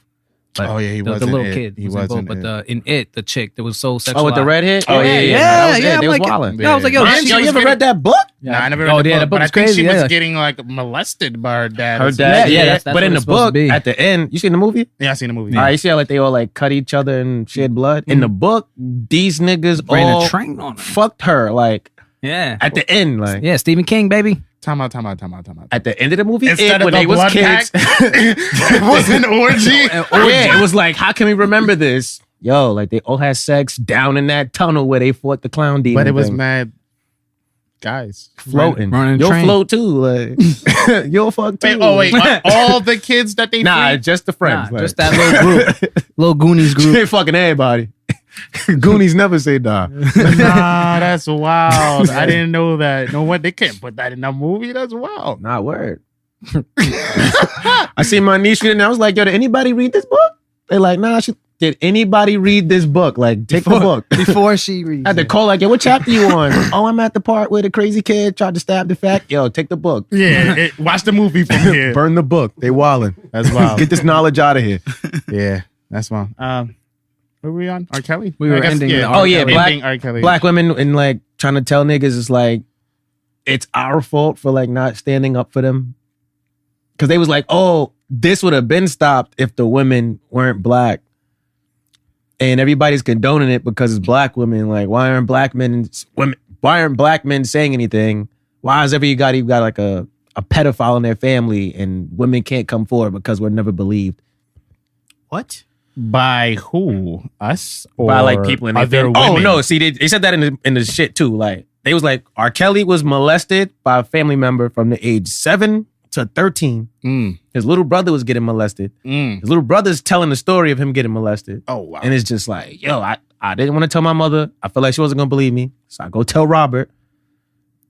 But Oh, yeah, he the wasn't little It. kid He was in both. wasn't But It. in It, the chick that was so sexualized. Oh, with the redhead? Yeah, Oh, yeah. yeah, That was yeah, it. They was I'm like- wilding. Yeah, I was like, yo, Man, she- you was ever getting- read that book? Nah, I never Oh, read the yeah, book, the but I book's think she crazy, was yeah. getting like molested by her dad. Her or dad, something. Yeah, yeah. that's But what in the it's supposed to book, be. at the end, you seen the movie? Yeah, I seen the movie. All right, you see how like they all like cut each other and shed blood? In the book, these niggas Ran a all train on her. fucked her like Yeah. at the end, like Yeah, Stephen King, baby. Time out. at the end of the movie, Instead of when the they was blood kids, it was an orgy. yeah, it was like, how can we remember this? Yo, like they all had sex down in that tunnel where they fought the clown demon. But it was thing. mad guys floating. running a You'll train. float too. Like you'll fuck too. Wait, all the kids that they Nah, freed? just the friends. Nah, just that little group. Little Goonies She group. ain't fucking everybody. Goonies never say nah. Nah, that's wild. I didn't know that. No one, they can't put that in a movie. That's wild. Not word. I seen my niece reading it. I was like, yo, did anybody read this book? They're like, nah, did anybody read this book? Like, take the book. Before she reads I had to call like, yo, what chapter you on? Oh, I'm at the part where the crazy kid tried to stab the fat. Yo, take the book. Yeah, watch the movie from here. Burn the book. They wildin'. That's wild. Get this knowledge out of here. Yeah, that's wild. Where were we on? R. Kelly? We were I guess, ending with R. Oh, yeah, Kelly. ending R. Kelly. Black women and like trying to tell niggas is like, it's our fault for like not standing up for them. Cause they was like, oh, this would have been stopped if the women weren't black. And everybody's condoning it because it's black women. Like, why aren't black men saying anything? Why is you got like a pedophile in their family and women can't come forward because we're never believed? What? By who? Us? Or By like people in their other family. Oh women? no, see they said that in the shit too. Like they was like, R. Kelly was molested by a family member from the age 7 to 13. His little brother was getting molested. His little brother's telling the story of him getting molested. Oh, wow. And it's just like, yo, I didn't want to tell my mother. I felt like she wasn't gonna believe me. So I go tell Robert.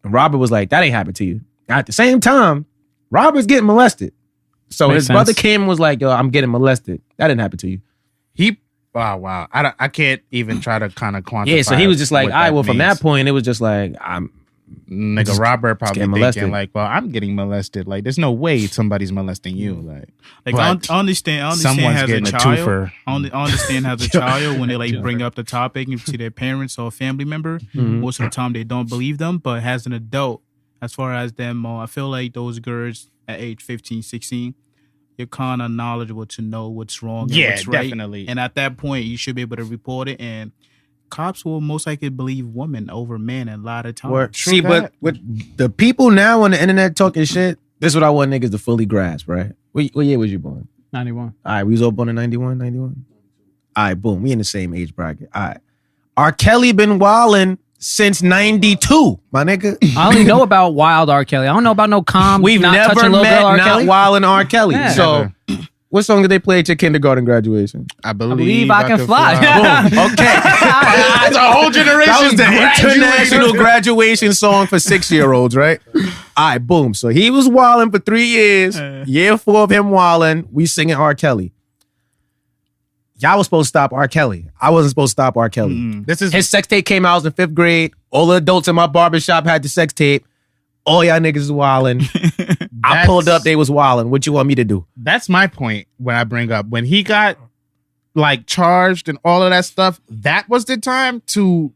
And Robert was like, that ain't happened to you. At the same time, Robert's getting molested. So Makes his sense. brother came and was like, yo, I'm getting molested. That didn't happen to you. Wow. I can't even try to kind of quantify. Yeah, so he was just like, what all right, well, from means. that point, it was just like, Nigga, Robert probably getting thinking molested. like, well, I'm getting molested. Like, there's no way somebody's molesting you. Like Like I understand someone's as a getting a child. twofer. I understand as a child when they like bring up the topic to their parents or family member. Most of the time they don't believe them, but as an adult, as far as them, I feel like those girls at age 15, 16, you're kind of knowledgeable to know what's wrong and Yeah, what's right. definitely. And at that point, you should be able to report it. And cops will most likely believe women over men a lot of times. True See, that. but with the people now on the internet talking shit, this is what I want niggas to fully grasp, right? What year was you born? 91. All right, we was all born in 91. All right, boom. We in the same age bracket. All right. R. Kelly been wildin' since 92, my nigga. I only know about wild R. Kelly. I don't know about no calm. We've not never touching little met girl R. not Kelly. wildin' R. Kelly. Yeah. So, what song did they play at your kindergarten graduation? I Believe I can fly. Boom. Okay. That's a whole generation. That was the graduating. international graduation song for 6-year-olds, right? All right, boom. So he was wilding for 3 years. Year 4 of him wilding, we singing R. Kelly. Y'all was supposed to stop R. Kelly. I wasn't supposed to stop R. Kelly. This is His sex tape came out, I was in 5th grade. All the adults in my barbershop had the sex tape. All y'all niggas was wilding. I pulled up, they was wilding. What you want me to do? that's my point when I bring up when he got like charged and all of that stuff. That was the time to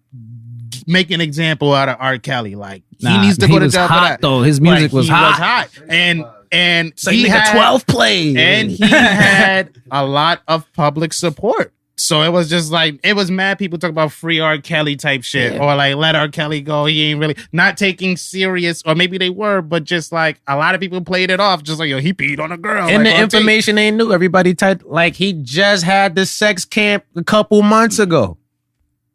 make an example out of R. Kelly. Like he Nah, needs to he go to was jail for hot, that. though. His music was he hot. and It's like he nigga had 12 play. and he had a lot of public support. So it was just like, it was mad people talk about free R. Kelly type shit or like let R. Kelly go. He ain't really not taking serious, or maybe they were, but just like a lot of people played it off just like, yo, he peed on a girl. And like, the information ain't new. Everybody typed like he just had the sex camp a couple months ago.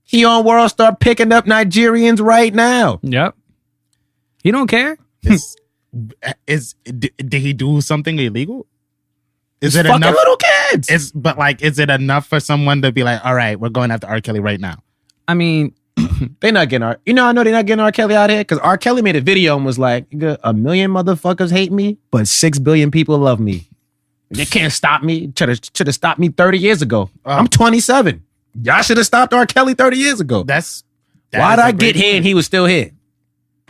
He on World Star picking up Nigerians right now. Yep. He don't care. Did he do something illegal? Is It's it fucking enough? little kids. Is it enough for someone to be like, all right, we're going after R. Kelly right now? I mean, They not getting I know they're not getting R. Kelly out here because R. Kelly made a video and was like, "1 million motherfuckers hate me, but 6 billion people love me. They can't stop me. Should have stopped me 30 years ago. I'm 27. Y'all should have stopped R. Kelly 30 years ago. Why'd I get here and he was still here?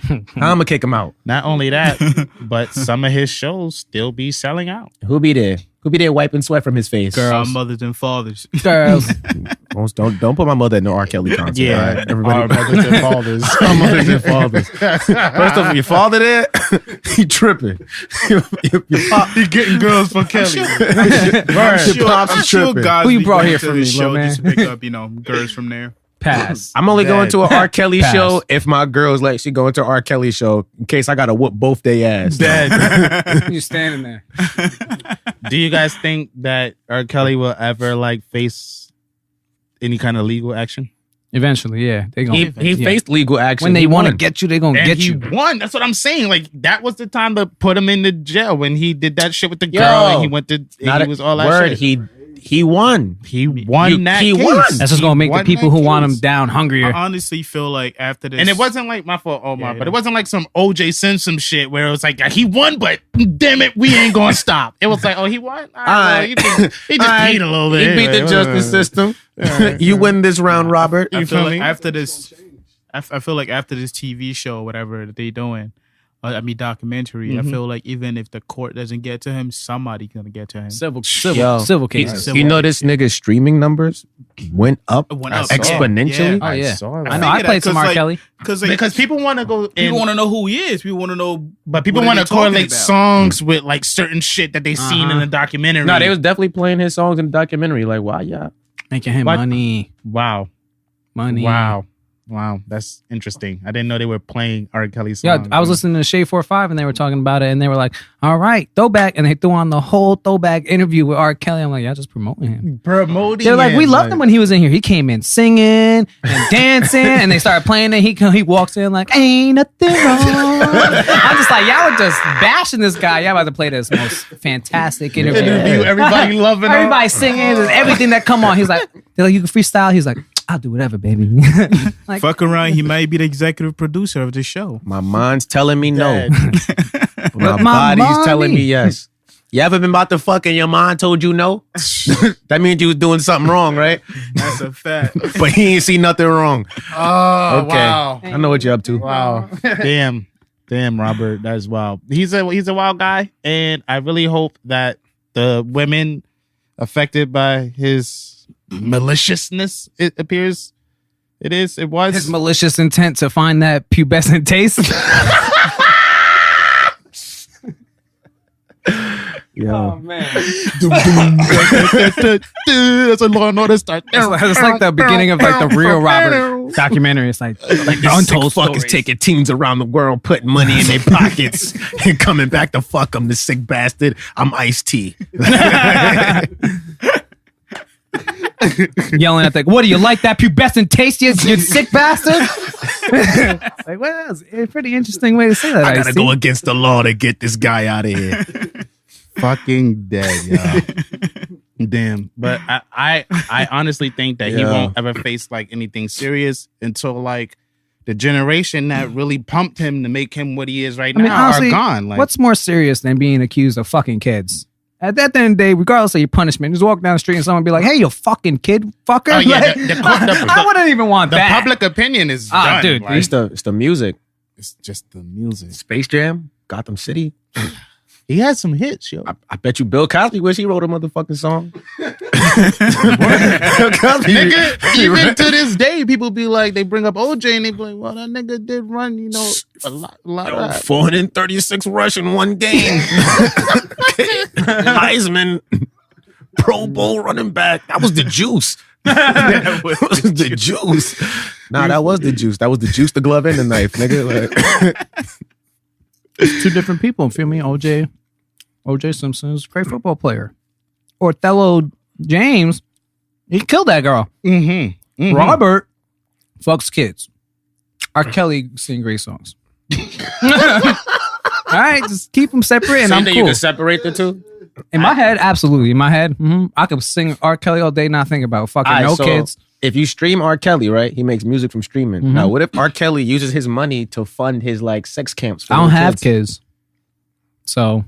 I'm gonna kick him out. Not only that, but some of his shows still be selling out. Who be there? Who be there wiping sweat from his face? Our mothers and fathers. girls. Don't put my mother in the R. Kelly concert. Yeah, all right? Everybody. our mothers and fathers. Our mothers and fathers. First of all, your father there, he tripping. Your pop, He getting girls for Kelly. I'm sure guys Who you be brought going here to for the me, show bro, just to pick up, girls from there. Pass. I'm only going to an R. Kelly Pass. show if my girl's like she going to an R. Kelly show in case I gotta whoop both their ass. You standing there. Do you guys think that R. Kelly will ever like face any kind of legal action? Eventually, yeah. They gonna He faced legal action when they He want to won. get you, they gonna And get he you. won. That's what I'm saying. Like that was the time to put him in the jail when he did that shit with the girl Yo, and he went to. And Not he a was all that word. shit. He won. He won that he case. won. That's just gonna make the people who want him down hungrier. I honestly feel like after this, And it wasn't like my fault, Omar, Yeah, but yeah. it wasn't like some OJ Simpson shit where it was like he won, but damn it, we ain't gonna stop. It was like, oh, he won. All right, He he just peed a little bit. He beat the Anyway, justice system. You win this round, Robert. I You feel feel like me? after this, I feel like after this TV show, whatever they doing, documentary. I feel like even if the court doesn't get to him, somebody's gonna get to him. Civil He- cases. You know this nigga's streaming numbers went up Went up, exponentially. yeah. Oh yeah, saw that. I know. I played some R. Kelly. Because people want to go people in, want to know who he is. People want to know, but people what are want to they talking correlate about? songs with like certain shit that they seen in the documentary. No, they was definitely playing his songs in the documentary. Like, why, yeah. Making him What? money. Wow. Wow, that's interesting. I didn't know they were playing R. Kelly songs. Yeah, I was listening to Shade 4-5 and they were talking about it and they were like, all right, throwback. And they threw on the whole throwback interview with R. Kelly. I'm like, y'all just promoting him. promoting. They're like, him, we loved him when he was in here. He came in singing and dancing and they started playing it. He walks in like, ain't nothing wrong. I'm just like, y'all were just bashing this guy. Y'all about to play this most fantastic interview. Everybody loving him. Everybody singing and everything that come on. He's like, they're like, you can freestyle. He's like, I'll do whatever, baby. Like, fuck around. He might be the executive producer of the show. My mind's telling me no. Dead. My My body's telling mommy. me yes. You ever been about to fuck and your mind told you no? That means you was doing something wrong, right? That's a fact. But he ain't see nothing wrong. Oh, Okay. wow. I know what you're up to. Wow. Damn, Robert. That is wild. He's a wild guy. And I really hope that the women affected by his maliciousness, it was his malicious intent to find that pubescent taste. Yo. Man. That's a Law and Order start. It's like the beginning of like the real Robert documentary. It's like the untold Sick fuckers stories. taking teens around the world, putting money in their pockets and coming back to fuck them, the sick bastard. I'm Ice-T. Yelling at the, what do you like that pubescent taste, you sick bastard? Like, well, it's a pretty interesting way to say that. I gotta Ice-T. go against the law to get this guy out of here. Fucking dead, yo. Damn. But I honestly think that he Yeah. won't ever face like anything serious until like the generation that really pumped him to make him what he is right now honestly, are gone. Like, what's more serious than being accused of fucking kids? At that end of the day, regardless of your punishment, just walk down the street and someone be like, hey, you fucking kid fucker. Oh, yeah, Like, the I wouldn't even want the that. public opinion is Ah, done. dude, like, It's the music. it's just the music. Space Jam, Gotham City. He had some hits, yo. I bet you Bill Cosby wish he wrote a motherfucking song. Bill Cosby, Nigga, even to this day, people be like, they bring up OJ and they be like, well, that nigga did run, a lot of 436 rush in one game. Heisman, Pro Bowl running back. That was the juice. That was the juice. Nah, that was the juice. That was the juice, the glove, and the knife, nigga. Like, It's 2 different people. Feel me? OJ Simpson is a great football player. Othello James, he killed that girl. Robert fucks kids. R.Kelly sing great songs. All right, just keep them separate, and So I'm you cool. you can separate the two? In my head, absolutely. In my head, I could sing R. Kelly all day, not think about fucking alright, no so kids. if you stream R. Kelly, right? He makes music from streaming. Now, what if R. Kelly uses his money to fund his like sex camps? For I don't little have kids, so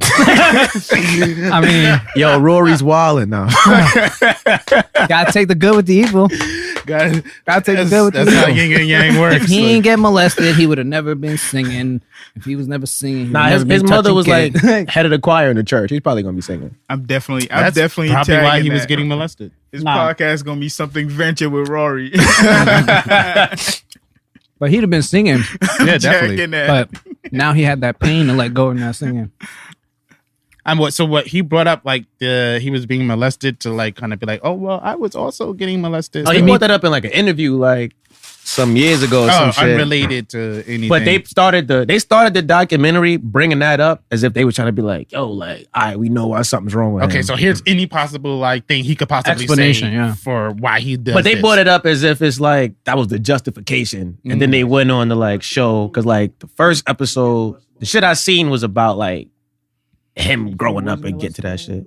I mean, Yo, Rory's wilding now. gotta take the good with the evil. Gotta take the good with the That's how evil. yin and yang works. If he ain't get molested, he would have never been singing. If he was never singing, he Nah, would his never been mother touching was like kids. head of the choir in the church. He's probably gonna be singing. I'm definitely That's definitely probably why tagging he was that. getting molested. His Nah. podcast gonna be something venture with Rory. But he'd have been singing. Yeah, definitely. Tagging that. But now he had that pain to let go and not singing. So what he brought up, like he was being molested, to like kind of be like, oh well, I was also getting molested. Oh, he brought that up in like an interview like some years ago or some shit. Unrelated to anything. But they started the documentary bringing that up as if they were trying to be like, yo, like, all right, we know why something's wrong with him. Okay, so here's any possible like thing he could possibly Explanation, say yeah. for why he does. But they this. brought it up as if it's like that was the justification, and then they went on to like show because like the first episode, the shit I seen was about like him growing up and get to that shit.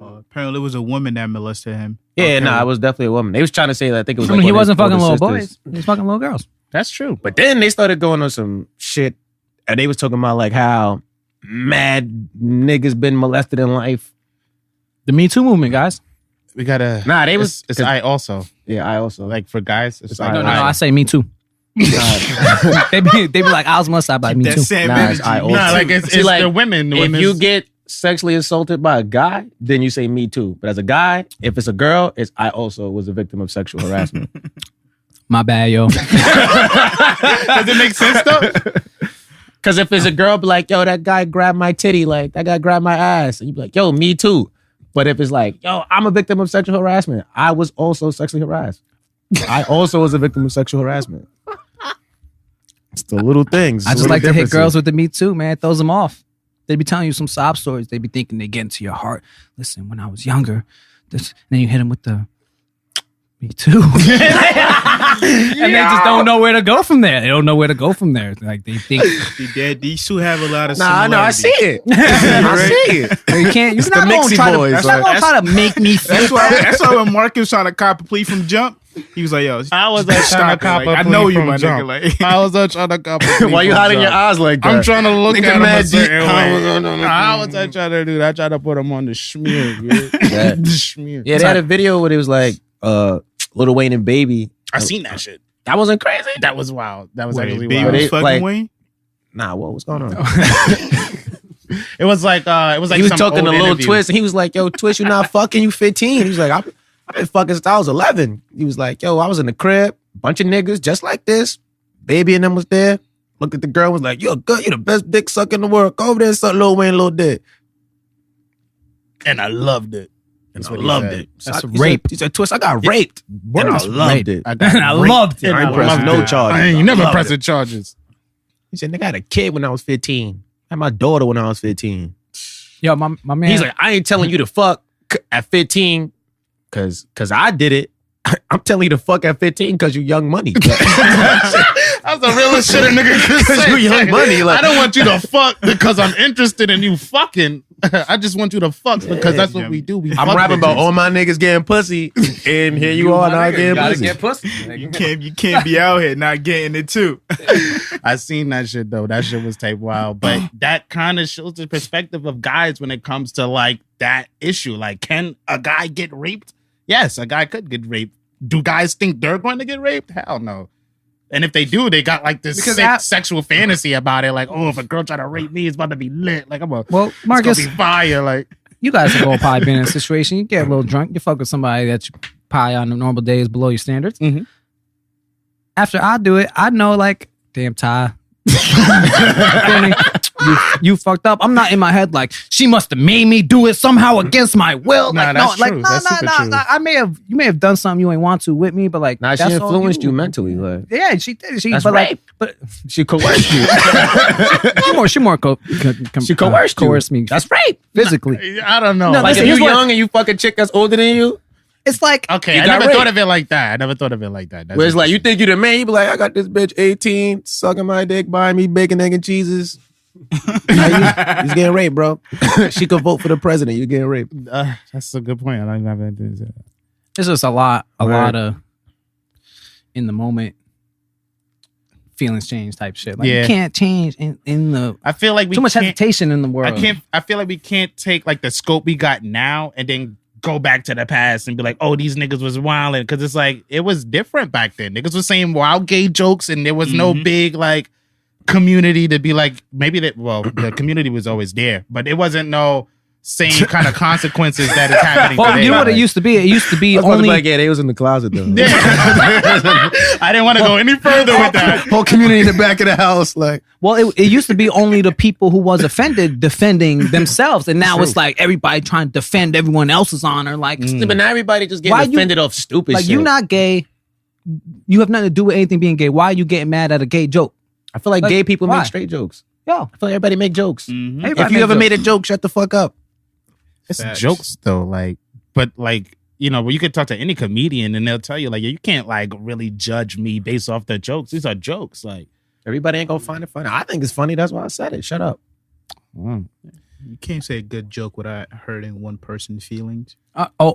Apparently, it was a woman that molested him. Yeah, nah, it was definitely a woman. They was trying to say that I think it was. I Like mean, he one of his wasn't fucking older little sisters. boys. He was fucking little girls. That's true. But then they started going on some shit, and they was talking about like how mad niggas been molested in life. The Me Too movement, guys. We gotta. Nah, they was. It's I also Yeah, I also like for guys. It's like No, I say Me Too. they be like, I was must stop by Me That Too. same Nah, energy. it's I Nah, also. like it's See, like, the women. If you get sexually assaulted by a guy, then you say me too. But as a guy, if it's a girl, it's I also was a victim of sexual harassment. My bad, yo. does it make sense though? Because if it's a girl, be like, yo, that guy grabbed my titty, like that guy grabbed my ass, and you be like, yo, me too. But if it's like, yo, I'm a victim of sexual harassment, I was also sexually harassed. I also was a victim of sexual harassment. It's the little things. I just like to hit girls with the Me Too, man. It throws them off. They be telling you some sob stories. They be thinking they get into your heart. Listen, when I was younger, this, and then you hit them with the Me Too. And they just don't know where to go from there. They don't know where to go from there. Like they think These two have a lot of Nah, no, I see it. I see it. you can't. You're not the gonna Mixie try Boys, to. You're not gonna try to make me feel. That's why when Marcus trying to cop a plea from Jump, he was like, yo, I was like trying stop to it. cop Like, a I plea know you, from my Jump. nigga. Like, I was trying to cop a plea Why you from hiding your Jump. eyes like that? I'm trying to look Nigga at him a mad deep. certain way. No. I was trying to do that. I tried to put him on the schmear. Yeah. The schmear. Yeah, they had a video where it was like Lil Wayne and Baby. I seen that shit. That wasn't crazy. That was wild. That was actually baby wild. They- was fucking like- Wayne. Nah, what was going on? It was like he was some talking to old Lil interview. Twist, and he was like, "Yo, Twist, you not fucking. You 15." He was like, "I've been fucking since I was 11." He was like, "Yo, I was in the crib, bunch of niggas just like this. Baby and them was there. Looked at the girl, was like, "You're good. You're the best dick suck in the world. Go over there and suck Lil Wayne, little dick." And I loved it. That's what he loved said. it. That's He rape. Said, he said, "Twist, I got raped, and I Words loved rape. it." I got I raped. loved it. I ain't I pressing loved no it. charges. I ain't I never loved pressing it. charges. He said, "Nigga, I had a kid when I was 15. I had my daughter when I was 15." Yo, my man. He's like, "I ain't telling you to fuck at 15 because I did it. I'm telling you to fuck at 15 because you young money." That's the realest shit a nigga could say. you young money, like- I don't want you to fuck because I'm interested in you fucking. I just want you to fuck because that's what we do. We I'm fuck rapping about bitches. all my niggas getting pussy, and here you are not getting pussy. You can't be out here not getting it too. I seen that shit though. That shit was tape wild. But that kind of shows the perspective of guys when it comes to like that issue. Like, can a guy get raped? Yes, a guy could get raped. Do guys think they're going to get raped? Hell no. And if they do, they got like this Because sick sexual fantasy about it. Like, oh, if a girl try to rape me, it's about to be lit. Like, well, it's gonna Marcus, be fire. Like, you guys have all probably been in a situation. You get a little drunk. You fuck with somebody that you probably on the normal day is below your standards. Mhm. After I do it, I know like, damn, Ty. Feel me? you fucked up. I'm not in my head like she must have made me do it somehow against my will. Nah, Like, that's no, true. like That's super true. you may have done something you ain't want to with me, but like Nah, she that's all influenced you mentally. Like Yeah, she did. That's but rape. like, but she coerced you. she more She coerced me. That's rape. Physically. I don't know. No, Like listen, if you here's what- young and you fuck a chick that's older than you, It's like okay, You I got never raped. thought of it like that. That's where it's like you interesting. think you the man, you be like, I got this bitch 18, sucking my dick, buying me bacon, egg, and cheeses. Nah, he's getting raped, bro. She could vote for the president. You're getting raped. That's a good point. I don't even have anything to say. it's just a lot of in the moment feelings change type shit. Like Yeah. you can't change in the I feel like we too much can't- hesitation in the world. I feel like we can't take like the scope we got now and then go back to the past and be like, oh, these niggas was wilding, because it's like it was different back then. Niggas was saying wild gay jokes and there was no big like community to be like, maybe that. Well, the community was always there, but it wasn't no same kind of consequences that is happening. Well, today. you know what it used to be? It used to be I was about to be only like, yeah, they was in the closet though. Yeah. I didn't want to go any further with that. Whole community in the back of the house, like. well, it used to be only the people who was offended defending themselves, and now it's like everybody trying to defend everyone else's honor. Like, But now everybody just Why getting you- offended off stupid like shit. you not gay, you have nothing to do with anything being gay. Why are you getting mad at a gay joke? I feel like Like, gay people why? make straight jokes. Yo, I feel like everybody make jokes. everybody If you make ever jokes. made a joke, shut the fuck up. It's Facts. jokes though, like, but like, you know, you could talk to any comedian and they'll tell you like, you can't like really judge me based off the jokes. These are jokes. Like, Everybody ain't gonna find it funny. I think it's funny. That's why I said it. Shut up. mm. You can't say a good joke without hurting one person's feelings.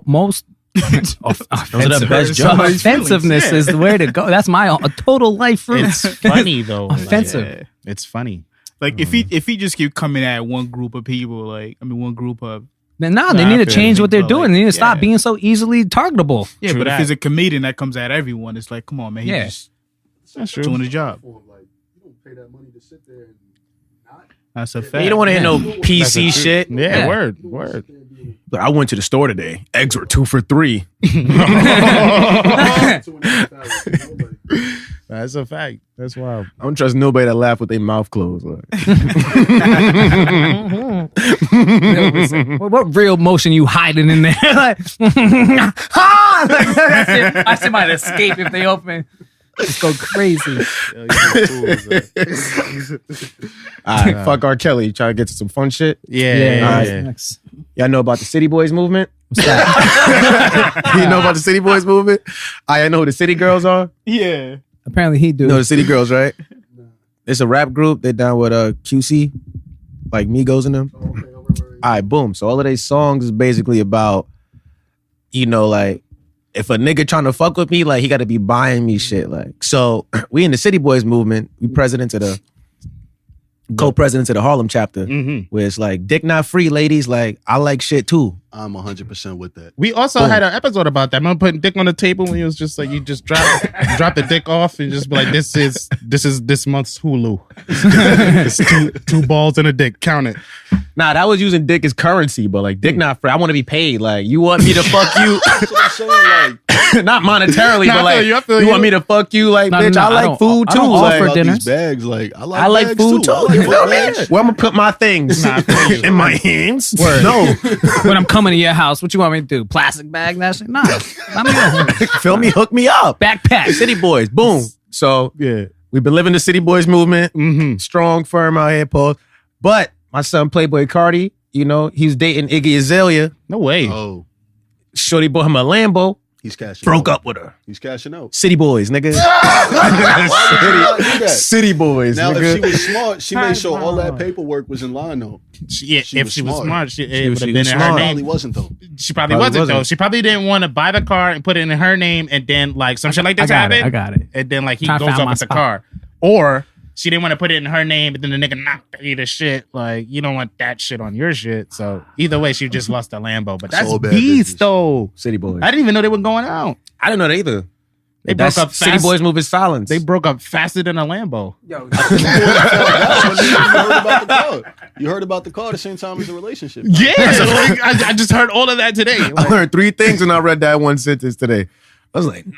Most Those are the best jokes. Somebody's offensiveness feelings, is the way to go. That's my a total life rule. It's funny though. Like, Offensive. Yeah. it's funny. Like if he just keep coming at one group of people, one group of Then they I need to feel change you, what they're but, doing. like, They need to stop yeah. being so easily targetable. yeah. True But that. if it's a comedian that comes at everyone, it's like, come on, man, Yeah. he's That's just doing his job. Like, you don't pay that money to sit there and not. That's a fact. You don't want to hear no That's a PC truth. shit. Yeah, Yeah. word. But I went to the store today. Eggs were 2 for $3. 2.5 hours, you know, like, That's a fact. That's wild. I don't trust nobody that laugh with their mouth closed. Like. What real emotion you hiding in there? Like, ah! Like, I see might escape if they open. Just go crazy. All right, fuck R.Kelly. You trying to get to some fun shit? Yeah. Next. Y'all know about the City Boyz movement? What's that? You know about the City Boyz movement? I know who the City Girls are. Yeah. Apparently he do. You know the City Girls, right? It's a rap group. They're down with QC, like Migos and them. All right, boom. So all of these songs is basically about, you know, like, if a nigga trying to fuck with me, like, he got to be buying me shit. Like, so we in the City Boyz movement. We co-presidents of the Harlem chapter, where it's like, dick not free, ladies. Like, I like shit too. I'm 100% with that. We also had an episode about that. Remember putting dick on the table when you was just like, you just drop the dick off and just be like, this is this month's Hulu. It's two balls and a dick. Count it. Nah, that was using dick as currency, but like, dick not free. I want to be paid. Like, you want me to fuck you? That's what I'm saying. Like, Not monetarily, Nah, but I like, feel you. you want me to fuck you? Like, No, bitch, no, I I like don't- food I too. don't Like, offer about dinner. these bags, like I like, I like bags food too. I like You feel me? bags. Where I'm gonna put my things? Nah, I feel you. In my hands? No. When I'm coming to your house, what you want me to do? Plastic bag that shit? Nah. Let me go. Feel me? Hook me up. Backpack. City Boys. Boom. So Yeah. we've been living the City Boys movement. Strong, firm out here, Paul. But my son, Playboy Cardi, you know, he's dating Iggy Azalea. No way. Oh, Shorty bought him a Lambo. he's cashing. Broke out. up with her. He's cashing out. City Boys, nigga. Why would you not do that? City Boys, Now, nigga. if she was smart, she made sure all that paperwork was in line, though. Yeah, She if was she was smart. smart, it would she have been was in her smart. name. Probably wasn't, though. She probably Probably wasn't though. wasn't. She probably didn't want to buy the car and put it in her name, and then like some shit like this happened. I got it. And then like he Trying to goes find off my with the spot. car, or she didn't want to put it in her name, but then the nigga knocked her the shit. Like you don't want that shit on your shit. So either way, she just lost the Lambo. But that's all bad beast business. though. City Boys. I didn't even know they were going out. I didn't know that either. They That's broke up City fast. Boys move in silence. They broke up faster than a Lambo. You heard about the car. You heard about the car at the same time as the relationship. Yeah, like, I just heard all of that today. I Like, learned 3 things when I read that one sentence today. I was like, nah,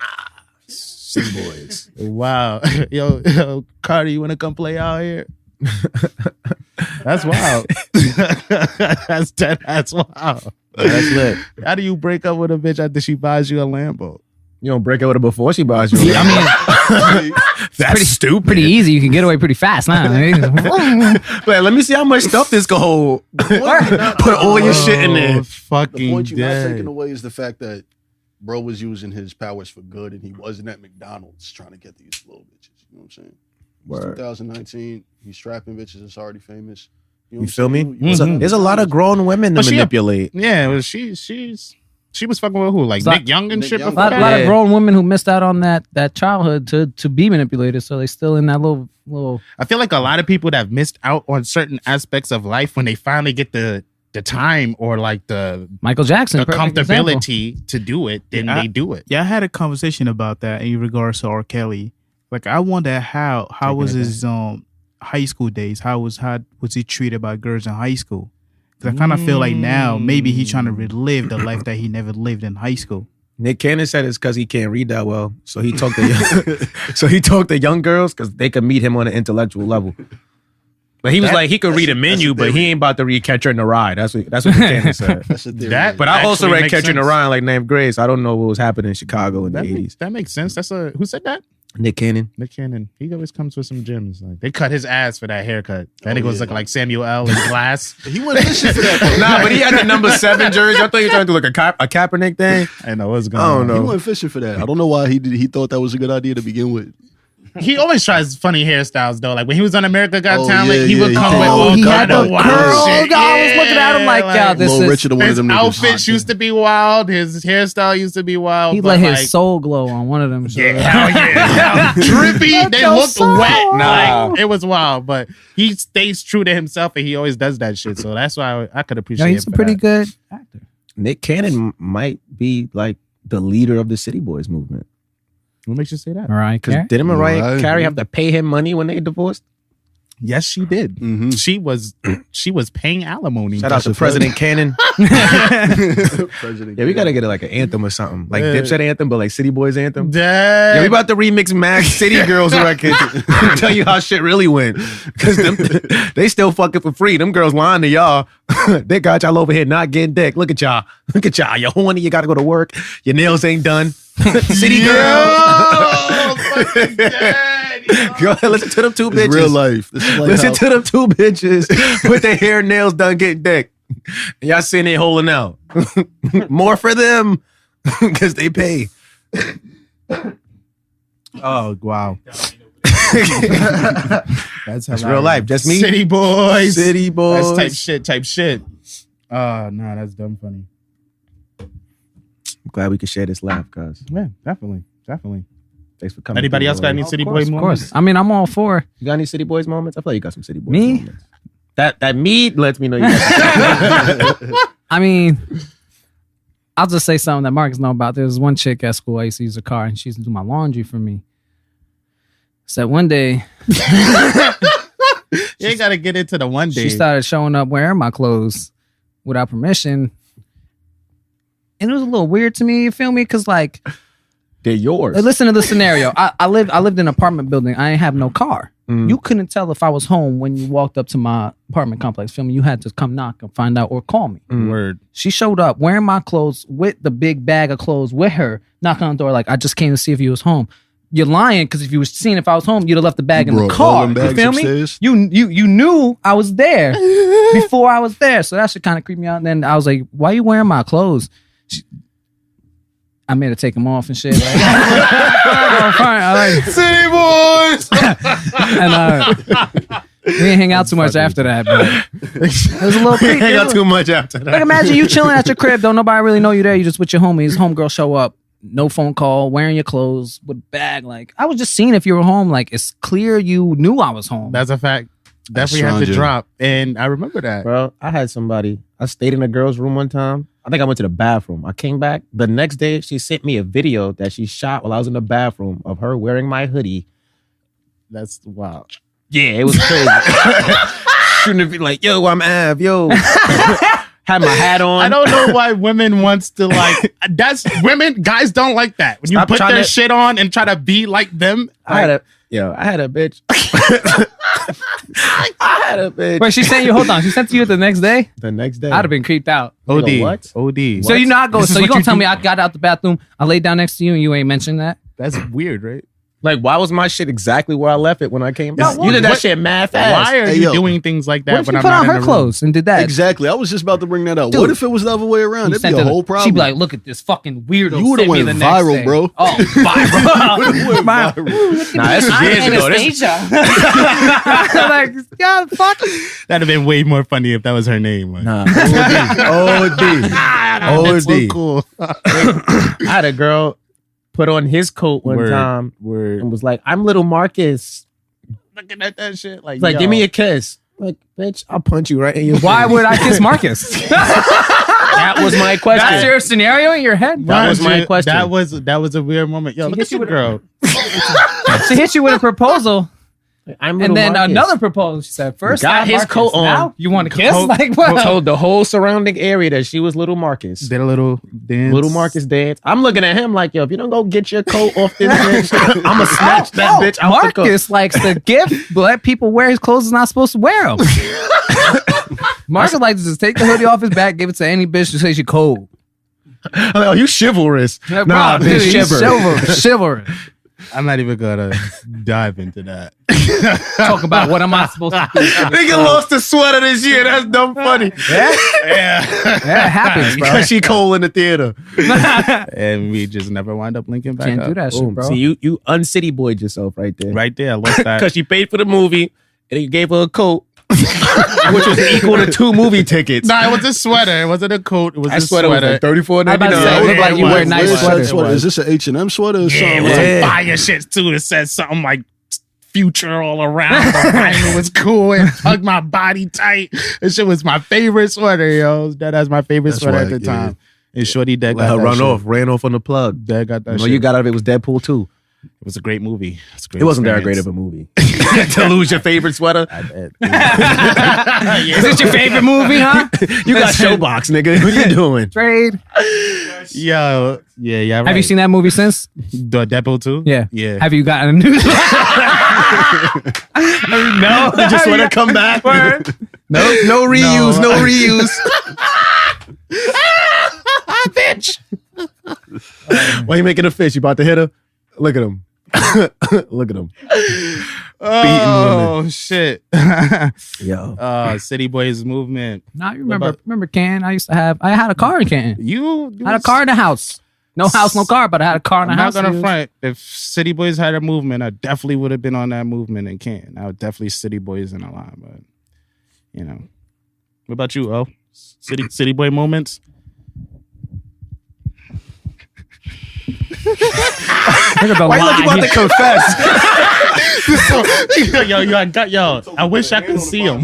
City Boys. wow, yo, Cardi, you want to come play out here? That's wild. That's wild. That's lit. How do you break up with a bitch after she buys you a Lambo? You don't break up with her before she buys you. Yeah, I mean, That's stupid. pretty easy. You can get away pretty fast now. Like, let me see how much stuff this can hold. Put all your shit in there. Fucking The point you're not dead. taking away is the fact that bro was using his powers for good, and he wasn't at McDonald's trying to get these little bitches. You know what I'm saying? It's 2019. He's strapping bitches. It's already famous. know You what feel I'm me? saying? There's a lot of grown women to But she- manipulate. Yeah, well, she was fucking with who? Like So- Nick Young and Nick shit Young. before A lot that? of grown women who missed out on that childhood to be manipulated, so they still in that little. I feel like a lot of people that have missed out on certain aspects of life when they finally get the time or like the Michael Jackson, perfect example. comfortability to do it, then Yeah, they do it. Yeah, I had a conversation about that in regards to R. Kelly. Like, I wonder how was his high school days? How was he treated by girls in high school? Because I kind of feel like now maybe he's trying to relive the life that he never lived in high school. Nick Cannon said it's because he can't read that well, so he talked to young girls because they could meet him on an intellectual level. But he was like, he could read a menu, but he ain't about to read Catcher in the Rye. That's what Nick Cannon said. That's a theory. That- But I also Actually read makes Catcher in the sense. Rye like ninth grade, so I don't know what was happening in Chicago in the 80s. That makes sense. Who said that? Nick Cannon. Nick Cannon. He always comes with some gems. Like they cut his ass for that haircut. That nigga was yeah. looking like Samuel L. in Glass. He went fishing for that. Though. Nah, but he had the number 7 jersey. I thought he was trying to do like a Kaepernick thing. I know what's going I don't on. know. He went fishing for that. I don't know why he thought that was a good idea to begin with. He always tries funny hairstyles though. Like when he was on America Got Oh, Talent, yeah, he would yeah, come he with did. all he had kind the of wild curl. shit. God, I was looking at him like, yo, this Little is. Richard, one of His them niggas. outfits used to be wild. His hairstyle used to be wild. He but let like, his soul glow on one of them. shows. Yeah, hell yeah. Drippy. Let They your looked soul wet. Nah. Like, it was wild. But he stays true to himself and he always does that shit. So that's why I could appreciate Yo, he's a him for pretty that. good actor. Nick Cannon might be like the leader of the City Boyz movement. What makes you say that? Mariah Because Carey. didn't Mariah Right. Carey have to pay him money when they divorced? Yes, she did. Mm-hmm. She was paying alimony. Shout out to President Cannon. President. Yeah, we gotta get like an anthem or something. Like Yeah. Dipset anthem, but like City Boyz anthem. Damn. Yeah, we about to remix Max City Girls record. Tell you how shit really went. Because they still fucking for free. Them girls lying to y'all. They got y'all over here not getting dick. Look at y'all. Look at y'all. You're horny. You gotta go to work. Your nails ain't done. City Yo, fucking dead, yo. Girls. Go listen to them two It's bitches. real life. This is like Listen how- to them two bitches with their hair and nails done getting dick. And y'all sitting there holding out. More for them because they pay. Oh wow. That's That's real life. Just me. City Boyz. City Boyz. That's type shit. Oh no, that's dumb funny. I'm glad we could share this laugh, cuz. Yeah, definitely. Thanks for coming. Anybody through, else got Rory. any City Of Boy course, of moments? course. I mean, I'm all for. You got any City Boyz moments? I feel like you got some City Boyz Me? moments. That mead lets me know you got I mean, I'll just say something that Marcus know about. There was one chick at school. I used to use her car, and she used to do my laundry for me. So one day, You ain't gotta get into the one day. she started showing up wearing my clothes without permission. And it was a little weird to me, you feel me? Because, like, They're yours. listen to the scenario. I lived in an apartment building. I ain't have no car. You couldn't tell if I was home when you walked up to my apartment complex. Feel me? You had to come knock and find out or call me. Word. She showed up wearing my clothes with the big bag of clothes with her, knocking on the door like, I just came to see if you was home. You're lying, because if you was seeing if I was home, you'd have left the bag in the brought all car. them You bags feel me? upstairs? You knew I was there before I was there. So that shit kind of creeped me out. And then I was like, why you wearing my clothes? I made her take them off and shit. Like, City Boyz. and we didn't hang out too much after that, but it was a little creepy. Hang out too much after that. Like, imagine you chilling at your crib, don't nobody really know you there. You just with your homies. Homegirl show up, no phone call, wearing your clothes with a bag. Like, I was just seeing if you were home. Like, it's clear you knew I was home. That's a fact. Definitely have to Sandra. drop. And I remember that. Bro, I had somebody. I stayed in a girl's room one time. I think I went to the bathroom. I came back. The next day, she sent me a video that she shot while I was in the bathroom of her wearing my hoodie. That's wild. Yeah, it was crazy. Shouldn't have been like, yo, I'm Av, yo. Had my hat on. I don't know why women wants to like. That's women. Guys don't like that when you Stop put trying their to- shit on and try to be like them. I had a Yo, I had a bitch. I had a bitch. Wait, she sent you. Hold on. She sent to you the next day. The next day. I'd have been creeped out. OD. What? OD. So you know I go. This is So you what gonna you tell do- me I got out the bathroom, I laid down next to you, and you ain't mentioned that? That's weird, right? Like, why was my shit exactly where I left it when I came back? No, You did that what- shit mad fast. Why are Hey, you yo. doing things like that What if when you I'm put not on in her the room? clothes and did that? Exactly. I was just about to bring that up. Dude. What if it was the other way around? You It'd sent be a her- whole problem. She'd be like, "Look at this fucking weirdo." You would've sent me went the next viral, day." bro. Oh, viral. Nah, that's years ago. This- Like, yeah, fuck. That'd have been way more funny if that was her name. Like, Nah, OD. that's so OD. cool. I had a girl put on his coat one time Word. and was like, "I'm little Marcus." Looking at that shit, like, It's like, yo. give me a kiss. Like, bitch, I'll punch you right in your Why face. would I kiss Marcus? That was my question. That's your scenario in your head. That was my Mind you, question. That was a weird moment. Yo, She look hit at you you, with a- girl. She hit you with a proposal, I'm and little then Marcus. another proposal. She said, first Got time his Marcus, coat on. now you want to kiss? Coat- Like what? Told the whole surrounding area that she was little Marcus. Did a little dance. Little Marcus dance. I'm looking at him like, yo, if you don't go get your coat off this bitch, I'm gonna snatch that bitch out the coat. Marcus likes to gift, but let people wear his clothes is not supposed to wear them. Marcus likes to just take the hoodie off his back, give it to any bitch to say she cold. I'm like, oh, you chivalrous. Like, Nah, bro, bitch, dude, he's shiver. chivalrous. I'm not even gonna dive into that. Talk about what am I supposed to do? Nigga lost a sweater this year. That's dumb funny. Yeah. That happens, bro. Because she cold in the theater. And we just never wind up linking back Can't up. do that shit, bro. See, you uncity boyed yourself right there. Right there, I lost that. Because she paid for the movie and you gave her a coat, which was equal to 2 movie tickets. Nah, it was a sweater. It wasn't a coat. It was That a sweater was like $34.99. I about to say, it looked like you wear nice Where's that sweaters. sweater? Is this an H&M sweater or Yeah, it something? was Like, some fire shit too. It said something like future all around. It was cool. It hugged my body tight. This shit was my favorite sweater, yo. That's my favorite That's sweater right, at the yeah. time. And Shorty Dead Let got her that run shit. off. Ran off on the plug. Dead got that What shit. you got out of it was Deadpool 2. It was a great movie. It's a great It wasn't that great experience. of a movie. To lose your favorite sweater. I bet. Is this your favorite movie, huh? You got Showbox, nigga. What you doing? Trade. Yo, yeah. Right. Have you seen that movie since? the Deadpool 2? Yeah. Yeah. Have you gotten a new? No. You just want to come back? Word. No reuse, no reuse. bitch. Why you making a fish? You about to hit her? Look at him. Look at him. Oh shit. Yo. City Boyz movement. Now you remember Canton? I had a car in Canton. You I had a car in the house. No house, no car, but I had a car in the I'm house. not gonna front. If City Boyz had a movement, I definitely would have been on that movement in Canton. I would definitely City Boyz in a line, but you know. What about you, O? City Boy moments? Look at the Why you like you about line. to confess? yo, I wish I could see him.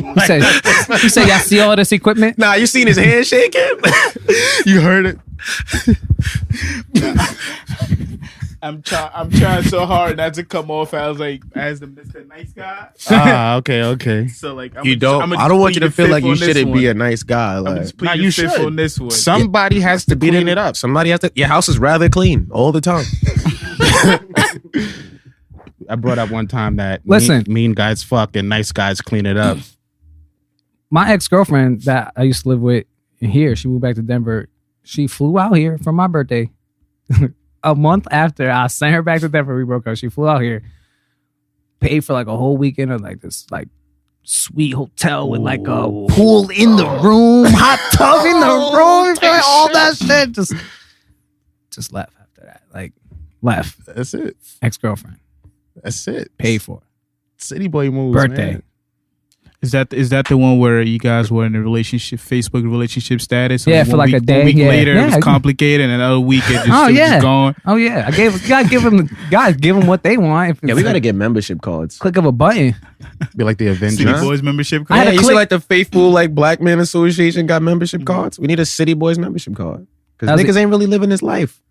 He said, y'all see all this equipment? Nah, you seen his hand shaking? You heard it. I'm trying so hard not to come off as the Mr. Nice Guy. Okay. So like I don't want you to feel like you shouldn't be a nice guy. I'm Like, just Nah, pleading you fifth should. on this one. Somebody has to beat clean it up. Somebody has to. Your house is rather clean all the time. I brought up one time that Listen. mean guys fuck and nice guys clean it up. My ex-girlfriend that I used to live with here, she moved back to Denver. She flew out here for my birthday. A month after I sent her back to Denver, we broke up. She flew out here, paid for like a whole weekend of like this like sweet hotel with like a pool in the room, hot tub in the room, all that shit. Just left after that. Like left. That's it. Ex-girlfriend. That's it. Paid for it. City boy moves. Birthday. Man. Is that the one where you guys were in a relationship, Facebook relationship status? Yeah, and for one like a day, One week yeah. later, it Yeah. was complicated, and another week it just, Oh, it was yeah. just gone. Oh yeah. You gotta give them what they want. If Yeah, it's we a gotta get membership cards. click of a button. Be like the Avengers. City Boyz membership I card. had Yeah, to you see click- like the faithful like Black Man Association got membership cards. We need a City Boyz membership card because How's niggas ain't really living this life,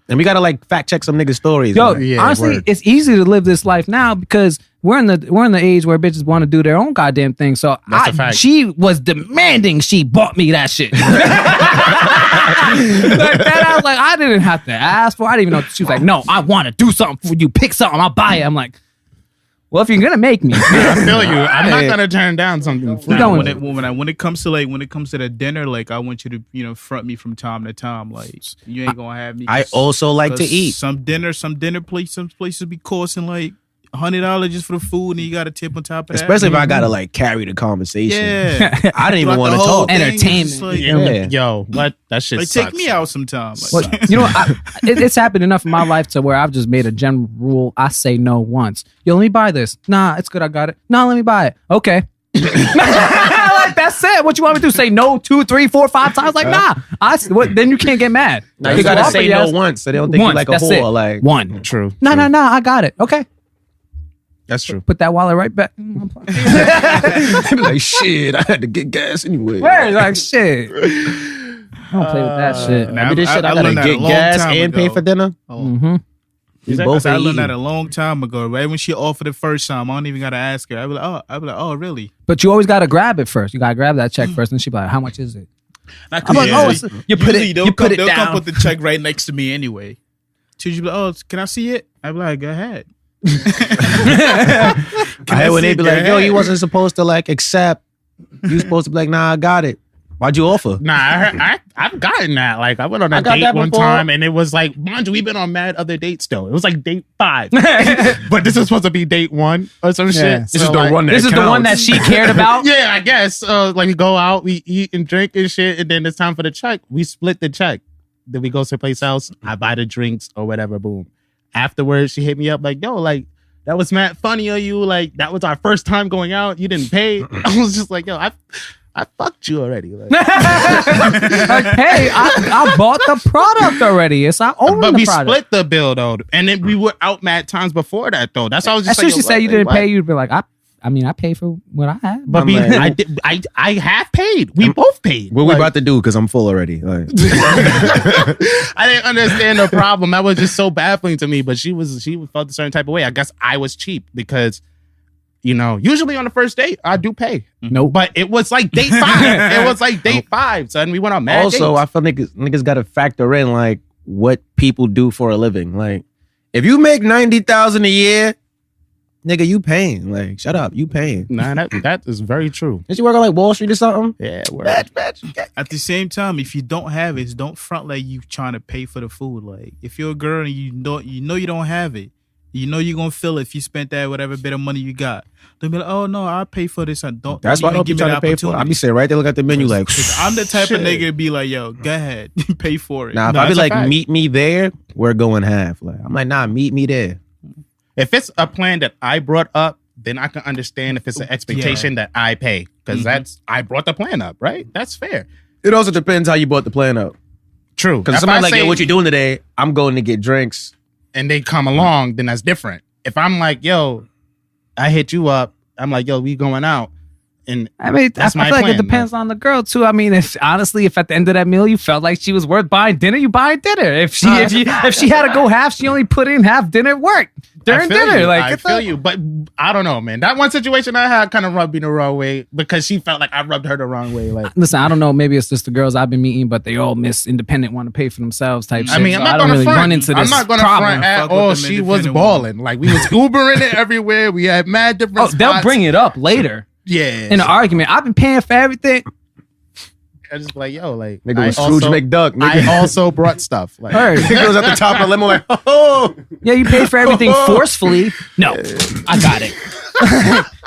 and we gotta like fact check some niggas' stories. Yo, man. Yeah, honestly, word. it's easy to live this life now because we're in the age where bitches want to do their own goddamn thing. So That's a fact. she was demanding she bought me that shit. Like that, I was like, I didn't have to ask for. I didn't even know. She was like, no, I want to do something for you. Pick something, I'll buy it. I'm like, Well, if you're gonna make me, I feel you. I'm not gonna turn down something. When it comes to the dinner, like I want you to front me from time to time. Like you ain't gonna have me. I also like to eat. Some places be costing like $100 just for the food, and you got a tip on top of that. Especially if I gotta like carry the conversation. Yeah, I didn't even want to talk. Entertainment. Like, Yo, what that shit like sucks. take me out sometime. Like, Well, it's happened enough in my life to where I've just made a general rule. I say no once. Yo, let me buy this. Nah, it's good. I got it. Nah, let me buy it. Okay. Like, that's it. What you want me to do? Say no 2, 3, 4, 5 times? Like, nah. Then you can't get mad. Now you gotta say no once, so they don't think you like a whore. Like one. True. No, I got it. Okay. That's true. Put that wallet right back. Be like, shit, I had to get gas anyway. Where? Like, shit. I don't play with that shit. Nah, This shit, I gotta learned that get a long gas time and pay ago. for dinner. Mm-hmm. I learned that a long time ago. Right when she offered the first time, I don't even gotta ask her. I be like, oh, really? But you always gotta grab it first. You gotta grab that check first, and she be like, "How much is it?" I'm like, "Oh, you put it. You put it They'll down." come put the check right next to me anyway. So you be like, "Oh, can I see it?" I be like, "Go ahead." I hate when they be like, yo, you wasn't supposed to like accept. You supposed to be like, nah, I got it. Why'd you offer? Nah, I've gotten that. Like, I went on a got date that one before. time, and it was like, mind you, we've been on mad other dates though. It was like date 5, but this is supposed to be date 1 or some shit. This is the one that This is the one that counts. she cared about. Yeah, I guess. Like, we go out, we eat and drink and shit, and then it's time for the check. We split the check. Then we go someplace else. I buy the drinks or whatever. Boom. Afterwards, she hit me up like, yo, like, that was mad funny of you. Like, that was our first time going out. You didn't pay. I was just like, yo, I fucked you already. Like, Like, hey, I bought the product already. I own but the we product. split the bill though, and then we were out mad times before that though. That's why I was As just soon like, as you yo, say you what? didn't Like, pay, what? you'd be like, I paid for what I had. But I'm I have paid. We both paid. What we Like, about to do? Because I'm full already. Like, I didn't understand the problem. That was just so baffling to me. But she felt a certain type of way. I guess I was cheap because, usually on the first date I do pay. Nope. But it was like date 5. It was like date 5, son. We went on mad also, dates. I feel niggas got to factor in like what people do for a living. Like, if you make $90,000 a year, nigga, you paying. Like, shut up, you paying. Nah, that is very true. Did you work on like Wall Street or something? Yeah, At the same time, if you don't have it, don't front like you trying to pay for the food. Like if you're a girl and you know you don't have it, you know you're gonna feel it if you spent that whatever bit of money you got. They'll be like, oh no, I'll pay for this. And don't. That's why I even don't be give me trying the to pay for it. I opportunity. be sitting right there, look at the menu like, 'Cause I'm the type of Shit. nigga to be like, yo, go ahead, pay for it. nah, if No, I be that's a like, fact. meet me there, we're going half. Like, I'm like, nah, meet me there. If it's a plan that I brought up, then I can understand if it's an expectation that I pay. Because I brought the plan up, right? That's fair. It also depends how you bought the plan up. True. Because If somebody I like, say- yo, what you doing today? I'm going to get drinks. and they come along, then that's different. If I'm like, yo, I hit you up, I'm like, yo, we going out. And I mean, That's I my feel like it plan, depends on the girl too. I mean, if at the end of that meal you felt like she was worth buying dinner, you buy dinner. If she had to go half, she only put in half dinner at work during I feel dinner. you. Like, I feel you, but I don't know, man. That one situation I had kind of rubbed me the wrong way because she felt like I rubbed her the wrong way. Like, listen, I don't know. Maybe it's just the girls I've been meeting, but they all miss independent, want to pay for themselves type shit. I mean, So I'm not I don't gonna really front. run into this I'm not gonna problem. front at Fuck with all. them She was independent balling. Like, we was Ubering it everywhere. We had mad different. Oh, they'll spots. bring it up later Yeah, in an argument. I've been paying for everything. I just like, yo, like, Nigga was Scrooge McDuck. Nigga. I also brought stuff. Like, Heard. Nigga was at the top of the limo like, oh. Yeah, you pay for everything forcefully. No, I got it.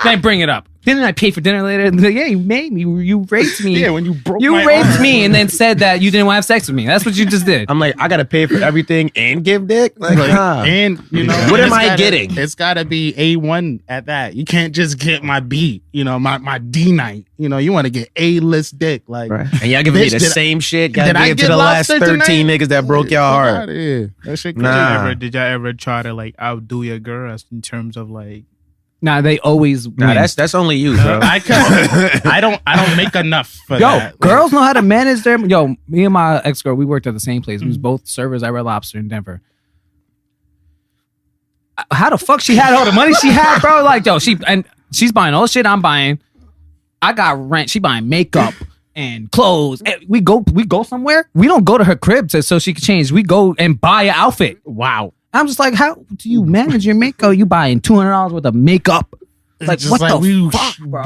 Then bring it up. Didn't I pay for dinner later? And yeah, you made me. You raped me. yeah, when you broke You my raped arm. me and then said that you didn't want to have sex with me. That's what you just did. I'm like, I got to pay for everything and give dick? Like, Like, nah. and What am it's I gotta- getting? It's got to be A1 at that. You can't just get my B. My D night. You want to get A-list dick. Like, Right. And y'all giving me Bitch, the did I- same shit. did Gotta I give to get the last lobster 13 tonight? niggas that broke your heart. Yeah, that shit crazy. Nah. Did y'all ever try to like outdo your girl in terms of like? Nah, they always win. Nah, that's only you, bro. I don't make enough for Yo, that. girls know how to manage their. Yo, me and my ex girl, we worked at the same place. We was both servers at Red Lobster in Denver. How the fuck she had all the money she had, bro? Like, yo, she's buying all the shit I'm buying. I got rent. She buying makeup and clothes. And we go somewhere. We don't go to her crib so she can change. We go and buy an outfit. Wow. I'm just like, how do you manage your makeup? You buying $200 worth of makeup? Like, Just what like the fuck, bro?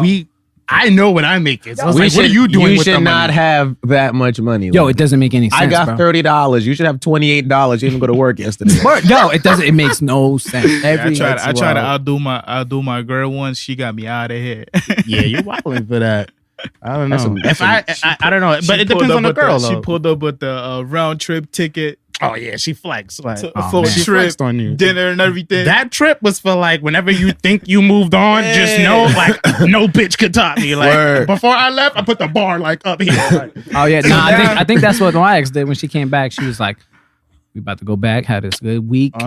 I know when I make it. So I was like, what are you doing You with the should not money? have that much money. Yo, it doesn't make any sense. I got bro. $30. You should have $28. You didn't go to work yesterday. Yo, it doesn't. It makes no sense. I tried to outdo my girl once. She got me out of here. Yeah, you're wilding for that. I don't know. That's I don't know, but it depends on the girl. She though. pulled up with the round trip ticket, Oh yeah, she flexed. Like, a full she trip, flexed on you. dinner and everything. That trip was for like whenever you think you moved on, just know like no bitch could top me. Like Word. before I left, I put the bar like up here. Like, Oh yeah, no, I think that's what my ex did when she came back. She was like, "We about to go back. Had this good week, 2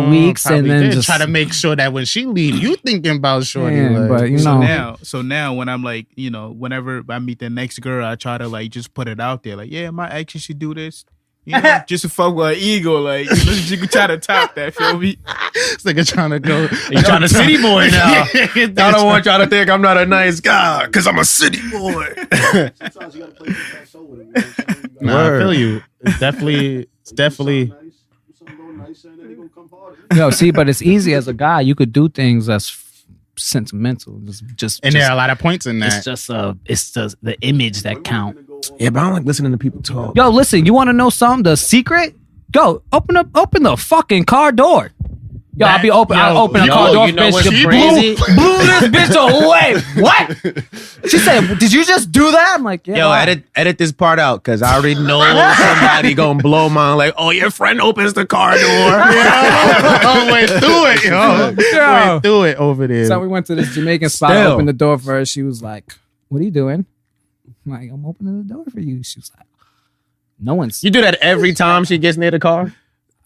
weeks, and probably then did. just try to make sure that when she leave, you thinking about shorty. Yeah, like, but you So know, now when I'm like, whenever I meet the next girl, I try to like just put it out there. Like, yeah, my ex used to do this. Just to fuck with her ego. Like, you can try to top that, feel me? this nigga trying to go. You trying to city boy now? I don't want y'all to think I'm not a nice guy because I'm a city boy. Sometimes you gotta play tic tac with it. Nah, I feel you. It's definitely. yo, see, but it's easy as a guy. You could do things that's sentimental. Just And there are a lot of points in that. it's just the image that count. Yeah, but I don't like listening to people talk. Yo, listen, you want to know something? The secret? Go open the fucking car door. Yo, I'll open a car door. You know Bitch, what's she crazy? blew this bitch away. What? She said, "Did you just do that?" I'm like, yeah. Yo, why? edit this part out because I already know somebody gonna blow mine. Like, oh, your friend opens the car door. Oh, wait through it, yo. Yo. Wait through it over there. So we went to this Jamaican spot. Still. Opened the door for her. She was like, "What are you doing?" I'm like, "I'm opening the door for you." She was like, "No one's." You do that every time she gets near the car?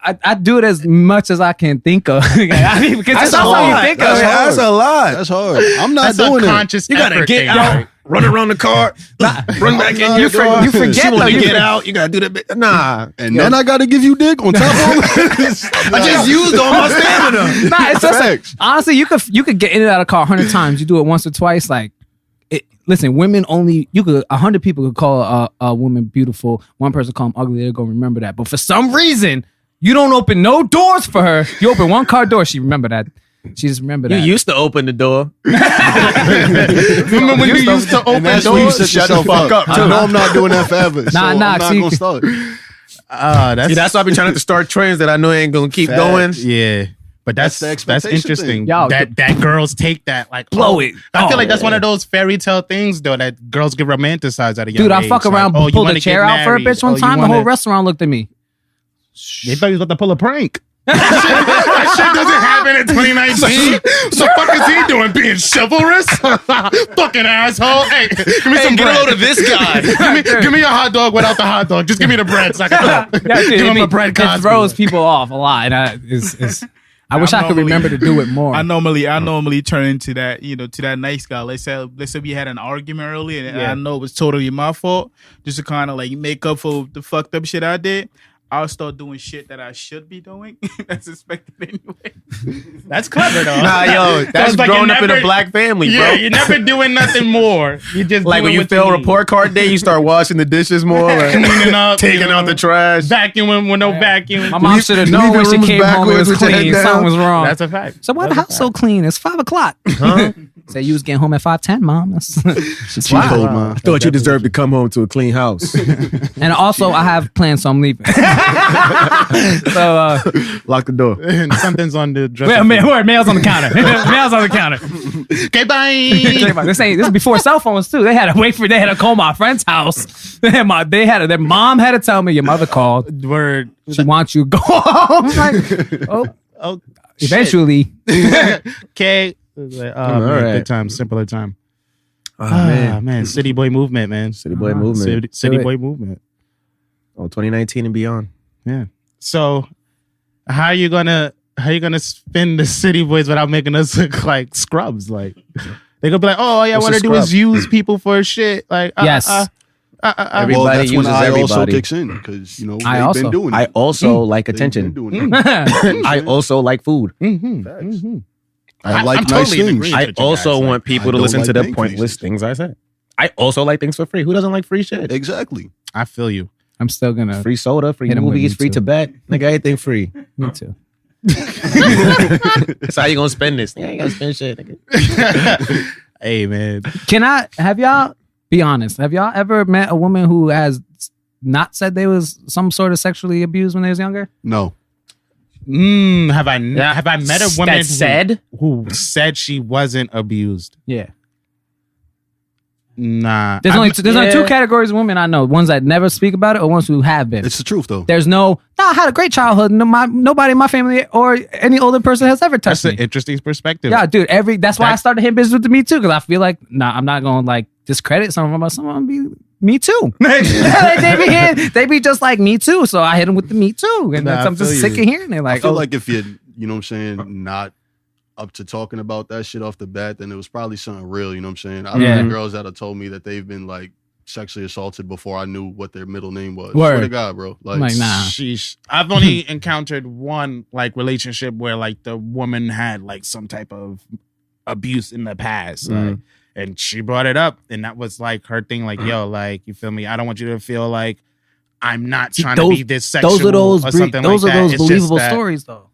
I do it as much as I can think of. I mean, because That's that's all you hard. think of. That's it. hard. That's a lot. That's hard. I'm not That's a doing it. conscious You gotta effort get thing, out, right? run around the car, run back in. You forget She though. want to You get forget. out. You gotta do that. Nah, And then I gotta give you dick on top of it. I just used all my stamina. Nah, it's just Facts. honestly, you could get in and out of the car 100 times. You do it once or twice, like. Listen, women only 100 people could call a woman beautiful. One person call them ugly. They're gonna remember that. But for some reason, you don't open no doors for her. You open one car door. She remember that. She just remember You that. used to open the door. Remember when you used to open And that's when you doors? set yourself up. I know I'm not doing that forever. So I'm not see, gonna start. See, that's why I be trying to start trends that I know ain't gonna keep going. Yeah. But That's the that's expectation interesting. thing. Yo, that girls take that like Blow it. I feel Oh, like that's one of those fairy tale things though that girls get romanticized at a young Dude, age. I fuck around, Like, you pulled wanna a chair get out for a married. bitch one You time. The wanna- whole restaurant looked at me. They thought he was about to pull a prank. that shit doesn't happen in 2019. So fuck is he doing? Being chivalrous? Fucking asshole. Hey, give me some Get bread. a load of this guy. give me a hot dog without the hot dog. Just give me the bread so I can give him a bread It Cosby. throws people off a lot. And I wish I could remember to do it more. I normally turn into that, to that nice guy. Let's say we had an argument earlier, and I know it was totally my fault. Just to kind of like make up for the fucked up shit I did. I'll start doing shit that I should be doing. That's expected anyway. That's clever though. Nah, yo, that's like growing you up in a never- black family, Yeah, bro. you're never doing nothing more. You just Like when doing you what fail need. report card day, you start washing the dishes more, like Cleaning up, taking out the trash. vacuuming with no vacuum. My mom should have known when she rooms came home it was backwards with your head clean. down. Something was wrong. That's a fact. So why the That's a house so clean? It's 5 o'clock. Huh? Say you was getting home at 5:10, Mom. Cheat code, man. I thought you deserved to come home to a clean house. And also, I have plans, so I'm leaving. So, Lock the door. And something's on the dresser. mail's on the counter. Mail's on the counter. Okay, bye. This is before cell phones too. They had to call my friend's house. Their mom had to tell me your mother called. Word. She wants you to go home. I'm like, Oh, eventually. okay. Like, oh, man, right. good time, simpler time. Oh, Man, City Boy movement, man. City Boy movement. City Do it. Boy movement. Oh, 2019 and beyond. Yeah. So, how are you gonna spin the City Boys without making us look like scrubs? Like they gonna be like, oh, all I What's want a to do is scrub? use people for shit. Like Yes. Well, Everybody that's when uses I also everybody. kicks in because I they've also- been doing it. I also like They've been attention. doing it. I also like food. Facts. I like I'm nice totally in things. agreement. I with you also guys, want people I to don't listen like to the paying pointless cases. things I say. I also like things for free. Who doesn't like free shit? Exactly. I feel you. I'm still gonna. Free soda, free Hit 'em with movies, me free too. Tibet. Nigga, anything free. Me too. That's how you gonna spend this. You ain't gonna spend shit, nigga. Hey, man. Have y'all, be honest, have y'all ever met a woman who has not said they was some sort of sexually abused when they was younger? No. Have I met a woman who who said she wasn't abused? Yeah. Nah. There's only two categories of women I know. Ones that never speak about it or ones who have been. It's the truth, though. There's I had a great childhood. Nobody in my family or any older person has ever touched That's me. an interesting perspective. Yeah, dude. That's why I started hitting business with the Me Too, because I feel like, I'm not going to like discredit someone, but someone be Me Too. they be just like Me Too. So I hit them with the Me Too. And I'm just sick of hearing it. Like, I feel like if you're, you know what I'm saying, not up to talking about that shit off the bat, then it was probably something real, you know what I'm saying? I've had girls that have told me that they've been like sexually assaulted before I knew what their middle name was. Word. Swear to God, bro. Like nah. Sheesh. I've only encountered one like relationship where like the woman had like some type of abuse in the past. Like, and she brought it up, and that was like her thing, like, yo, like, you feel me? I don't want you to feel like I'm not trying to be this sexual or something like that. Those are those believable stories, though.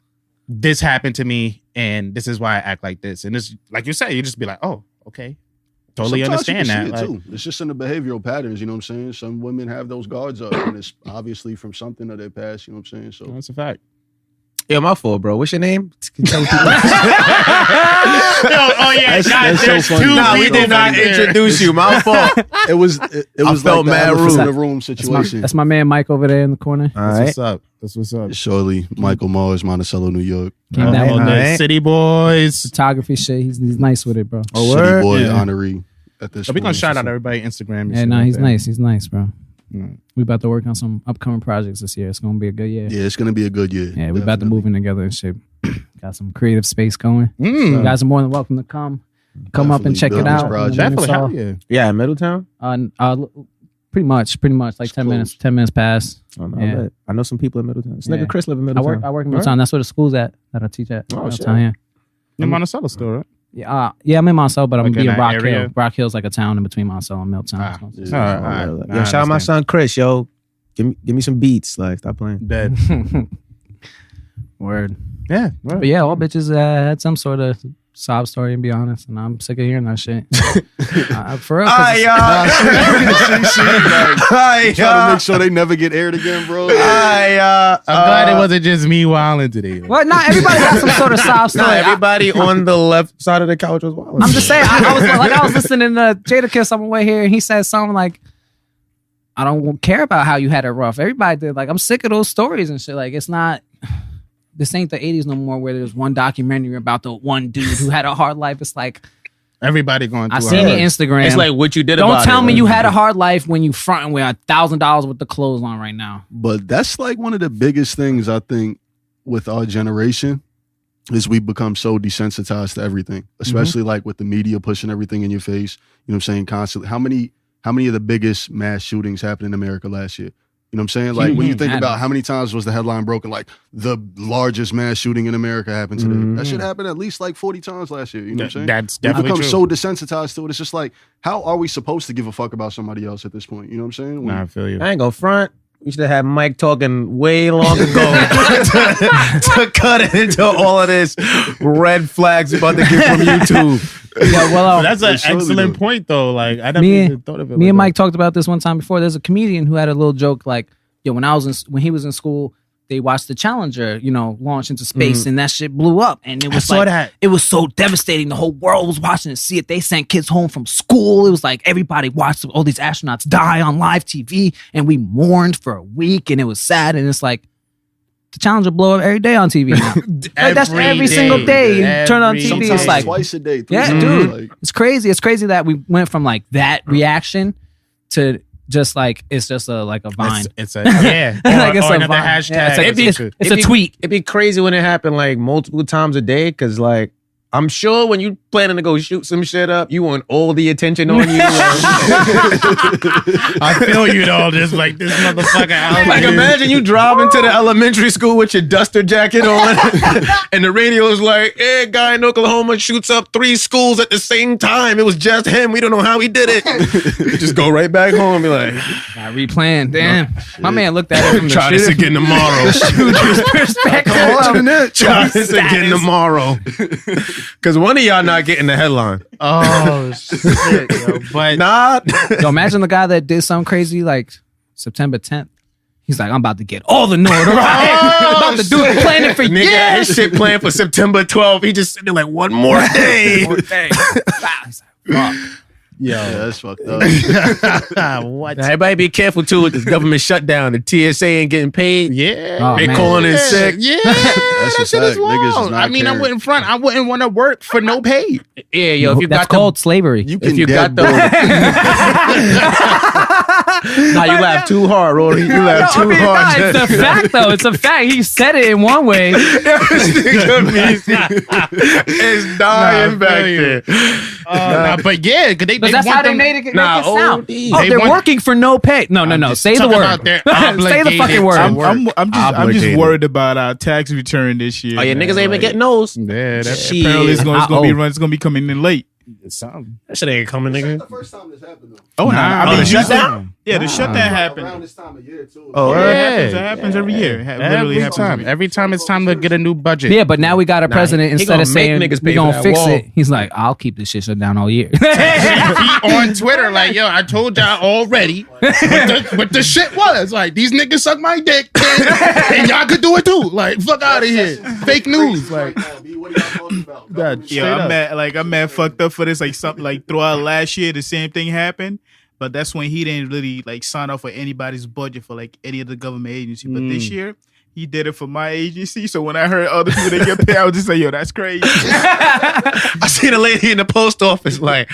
This happened to me, and this is why I act like this. And it's like you say, you just be like, oh, okay. Totally Sometimes understand you that. can see it too. It's just in the behavioral patterns, you know what I'm saying? Some women have those guards up, and it's obviously from something of their past, you know what I'm saying? So that's a fact. Yeah, my fault, bro. What's your name? Oh yeah, that's so funny. Nah, we did not introduce you. My fault. It was like felt mad the rude. in the room situation. That's my man Mike over there in the corner. All right. What's up? That's what's up. Surely Michael Mars, Monticello, New York. Came down with the City Boyz. photography shit. He's nice with it, bro. City Boy honoree at this. So we're gonna shout out everybody Instagram. Yeah, no, he's nice. He's nice, bro. We about to work on some upcoming projects this year. It's gonna be a good year. Yeah, it's gonna be a good year. Yeah, we about to move in together and shit. Got some creative space going. You guys are more than welcome to come up and check it out. Definitely, hell yeah. Yeah, Middletown. Pretty much, like 10 minutes past. Oh, no, yeah. I know some people in Middleton. This nigga Chris live in Middletown. I work in Middletown. That's where the school's at that I teach at. Oh, shit. Yeah. In Monticello still, right? Yeah, I'm in Monticello, but I'm Like in Rock area? Hill. Rock Hill's like a town in between Monticello and Middletown. All So. right. Yo, shout out my son Chris, yo. Give me some beats. Like, stop playing. Dead. Word. Yeah. But yeah, all bitches had some sort of sob story, and be honest, and I'm sick of hearing that shit. For real. Trying to make sure they never get aired again, bro. I'm glad it wasn't just me wilding today. Well, not everybody got some sort of sob story. Everybody on the left side of the couch was wild. I'm just saying. I was listening to Jadakiss on the way here, and he said something like, "I don't care about how you had it rough. Everybody did. Like, I'm sick of those stories and shit. Like, it's not." This ain't the 80s no more where there's one documentary about the one dude who had a hard life. It's like, everybody going through I seen your Instagram. It's like what you did Don't about it. Don't tell me you had a hard life when you fronting with $1,000 with the clothes on right now. But that's like one of the biggest things I think with our generation is we become so desensitized to everything, especially like with the media pushing everything in your face. You know what I'm saying? Constantly. How many of the biggest mass shootings happened in America last year? You know what I'm saying? Like when you think about how many times was the headline broken, like the largest mass shooting in America happened today. That shit happened at least like 40 times last year. You know what I'm saying? That's definitely we become true. so desensitized to it. It's just like, how are we supposed to give a fuck about somebody else at this point? You know what I'm saying? Nah, I feel you. I ain't gonna front. We should have had Mike talking way long ago to cut it into all of this red flags about to get from YouTube. Yeah, well, that's an excellent point, though. Like, I never even thought of it. Me and Mike talked about this one time before. There's a comedian who had a little joke like, "Yo, when he was in school, they watched the Challenger, launch into space, and that shit blew up, and it was it was so devastating. The whole world was watching to see it. They sent kids home from school. It was like everybody watched all these astronauts die on live TV, and we mourned for a week, and it was sad. And it's like." The Challenger blow up every day on TV now. Like, that's every single day. You turn on TV, sometimes it's like twice a day. dude. Like, it's crazy. It's crazy that we went from like that reaction to just like it's just a vine. It's a like it's another hashtag. Yeah, it's a tweet. It'd be crazy when it happened like multiple times a day because like I'm sure when you planning to go shoot some shit up. You want all the attention on you. I feel you though. Just like this motherfucker out Like here. imagine you driving to the elementary school with your duster jacket on, and the radio's like, "Hey, guy in Oklahoma shoots up 3 schools at the same time. It was just him. We don't know how he did it." You just go right back home and be like, I replan. Damn, my man looked at it from the "Try this again tomorrow." shooter's perspective. Try this again tomorrow. Because one of y'all not getting the headline. Oh shit, yo. But Nah. Yo, imagine the guy that did something crazy like September 10th. He's like, I'm about to get all the notoriety. I'm about to do it, planning for Nigga, years. his shit planned for September 12th. He just sitting there like, one more day. He's like, fuck. Yeah, that's fucked up. what? Now, everybody be careful too with this government shutdown. The TSA ain't getting paid. Yeah, Oh, They man. calling in sick. Yeah, That's that a shit is fact. Niggas is wild. not I mean, I caring. wouldn't front. I wouldn't want to work for no pay. Yeah, yo, if you That's got the called slavery. You can if you got dead the broke. Nah, you laugh too hard, Rory. You laugh too hard. It's a fact, though. It's a fact. He said it in one way. It's dying back there. But yeah, because they Because that's want how they them- made it, Nah, make it sound. OD. Oh, They they're want- working for no pay. No. just Say the talking word. about they're Say the fucking obligated word. to I'm work. just Obligated. worried about our tax return this year. Oh yeah, man. niggas ain't been Like, getting those. Yeah, that's Shit. Apparently, it's gonna be Uh-oh. it's gonna be coming in late. something. That shit ain't coming, nigga. first time this happened though. Oh, nah, I mean, the shutdown? Yeah, the shutdown happened. Around this time of year too. Oh, Yeah, yeah. it happens every year. It literally happens every year. Every time it's time to get a new budget. Yeah, but now we got a president. he Instead gonna of make saying niggas we pay gonna for that fix wall. it, he's like, I'll keep this shit shut down all year. He on Twitter like, yo, I told y'all already what the shit was. Like, these niggas suck my dick and y'all could do it too. Like, fuck out of here. Fake news. Like, Yeah, I'm mad fucked up for this. Like something like throughout last year, the same thing happened. But that's when he didn't really like sign off for anybody's budget for like any of the government agency. But this year, he did it for my agency. So when I heard other people they get paid, I was just like, yo, that's crazy. I seen a lady in the post office, like,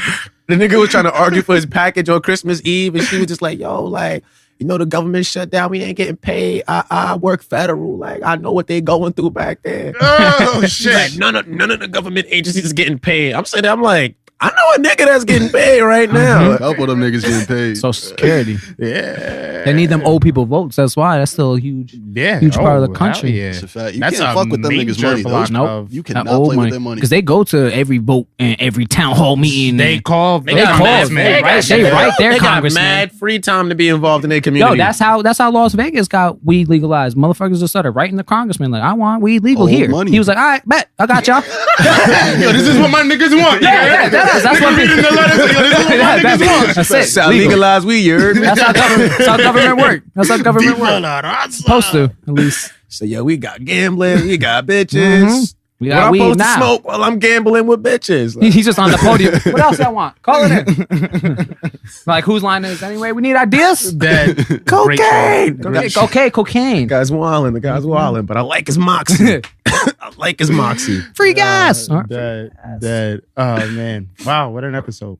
the nigga was trying to argue for his package on Christmas Eve, and she was just like, yo, like, you know, the government shut down, we ain't getting paid. I work federal. Like, I know what they going through back there. oh She's shit. like, none of the government agencies is getting paid. I'm sitting there, I'm like, I know a nigga that's getting paid right now. A couple of them niggas getting paid. Social Security. Yeah. They need them old people votes. That's why. That's still a huge. Yeah. huge part of the hell country. Yeah. It's a fact. You That's can't a fuck with them niggas' major money. block Those, Nope. of- you That cannot old play money with their money. because they go to every vote and every town hall meeting. They and- call They got call mad, it, man. got- They write their they got congressman. mad free time to be involved in their community. Yo, that's how Las Vegas got weed legalized. Motherfuckers just started writing the congressman like, I want weed legal Old here. money. He was like, all right, bet I got y'all. Yo, this is what my niggas want. That's what reading the letters. Yo, this is what my niggas want. That's it. That's how Legal. legalized we, you heard me? That's how government work. That's how government work. Supposed to, at least. So, yo, we got gambling, we got bitches. We What got I'm weed supposed to now. smoke while I'm gambling with bitches. Like, He's just on the podium. What else I want? Call it in. Like, whose line is it anyway? We need ideas. That cocaine! Okay, cocaine. The guy's wilding, but I like his moxie. I like his moxie. Free gas. Oh man. Wow, what an episode.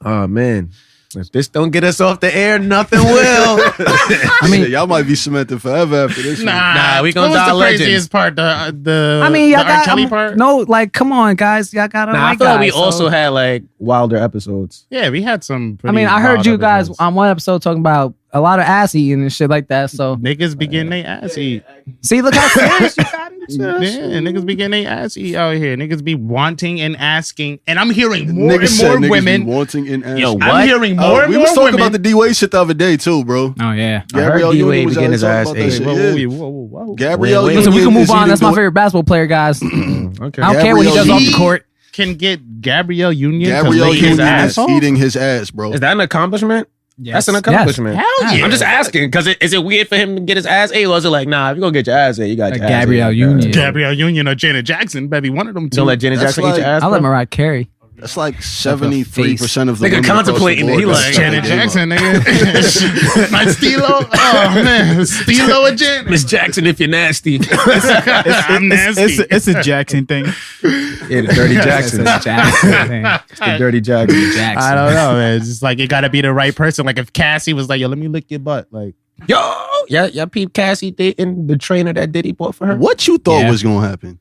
Oh, man. If this don't get us off the air, nothing will. I mean, Shit, y'all might be cemented forever after this. one. Nah, we gonna what was die the legends. craziest part? The I mean, y'all the R. got Kelly part? no. Like, come on, guys, y'all got to. Nah, I feel like we also had like wilder episodes. Yeah, we had some. I mean, I heard wild you guys episodes. on one episode talking about a lot of ass eating and shit like that. So Niggas be getting their ass eat. see, look how serious you got into Yeah, this shit. niggas be getting their ass eat out here. Niggas be wanting and asking, and I'm hearing more Niggas said and more niggas women. be wanting in ass. Yo, what? I'm hearing more and we more was talking women. about the D-Wade shit the other day too, bro. Oh yeah. Gabrielle D-Wade Union was be getting out his talking ass about that ate. shit. Whoa. Gabrielle Wait, Listen, we Union can move is on. either That's my doing- favorite basketball player, guys. Okay. I don't care what he does off the He court. Can get Gabrielle Union to Gabrielle lick his Union ass is off? eating his ass, bro. Is that an accomplishment? That's an Yes. accomplishment. Hell yeah. I'm just asking, because is it weird for him to get his ass ate, or is it like, nah, if you're going to get your ass ate, you got your ass ate. Gabrielle Union. Gabrielle Union or Janet Jackson, baby, one of them two. Don't let Janet That's Jackson eat like- your ass, I let bro? Mariah Carey. That's like 73% of the Nigga women across the contemplating it. board He got like, stuck in Janet J-Lo. Jackson, nigga. My Stilo. Oh man, Stilo or Janet. Miss Jackson, if you're nasty. I'm nasty. It's a Jackson thing. Yeah, the dirty Jackson. It's the dirty Jackson. I don't know, man. It's just like it gotta be the right person. Like if Cassie was like, "Yo, let me lick your butt," like Yo, yeah, peep Cassie dating the trainer that Diddy bought for her. What you thought Yeah. was gonna happen?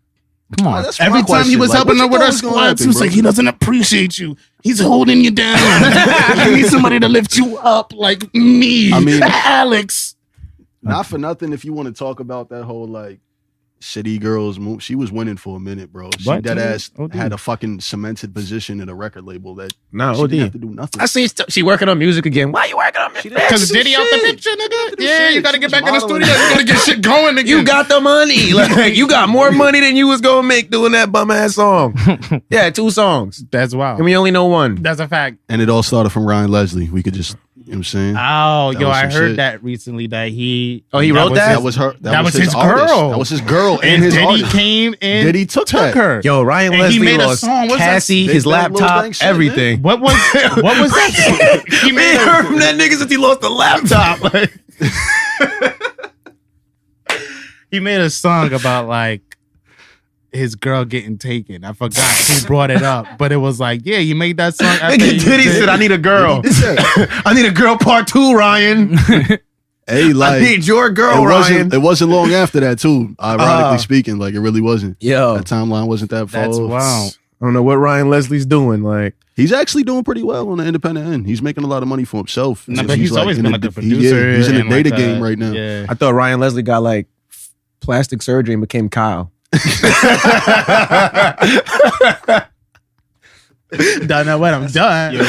Come on. That's my Every time he question. was Like, helping what her you with thought her was gonna squats, he happen, was bro? like, he doesn't appreciate you. He's holding you down. You need somebody to lift you up like me. I mean- Alex. Not for nothing. If you want to talk about that whole like City Girls move, she was winning for a minute, bro. She What? dead ass OD. had a fucking cemented position in a record label that Nah, she didn't have OD. to do nothing. I see she working on music again. Why you working on music? Because Diddy out the picture, nigga. Yeah, you got to get back in the studio. You got to get shit going again. You got the money. Like you got more money than you was gonna make doing that bum ass song. Yeah, 2 songs. That's wild. And we only know one. That's a fact. And it all started from Ryan Leslie. We could just, you know what I'm saying? Oh, That yo, was I some heard shit. that recently that he. Oh, he wrote was that? That was her. That was his artist. girl. That was his girl and And his Diddy artist. came and Diddy took that. her. Yo, Ryan And he Leslie made a lost song. What's that? Cassie, Big his Bang, Lil laptop, Bang shit, everything. What was that? He We made ain't a, heard from that nigga since he lost the laptop. Like, he made a song about like his girl getting taken. I forgot who brought it up, but it was like, yeah, you made that song. after nigga you Diddy did- said, I need a girl. He did that. I need a girl part 2, Ryan. Hey, I like need your girl, it Ryan. wasn't long after that too. Ironically speaking, like it really wasn't. Yo, That timeline wasn't that far. That's wild. I don't know what Ryan Leslie's doing. Like, He's actually doing pretty well on the independent end. He's making a lot of money for himself. No, Since but he's always in been the- like a he- yeah, producer. he's in the and data like game right now. Yeah. I thought Ryan Leslie got like plastic surgery and became Kyle. Don't know what I'm done. Yeah.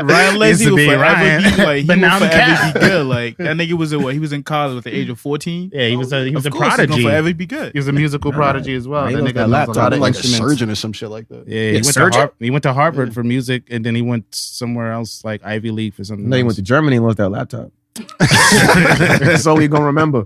Ryan Used Leslie to will be forever Ryan, be like, he but will now I'm forever Cat. be good. Like that nigga was what? He was in college at the age of 14. Yeah, he was a Of course, he's prodigy. gonna forever be good. He was a musical prodigy as well. He That lost nigga that knows laptop. a lot of like a instruments. surgeon or some shit like that. Yeah, he went, surgeon? he went to Harvard for music, and then he went somewhere else, like Ivy League for something. No, he else. went to Germany and lost that laptop. That's all we gonna remember.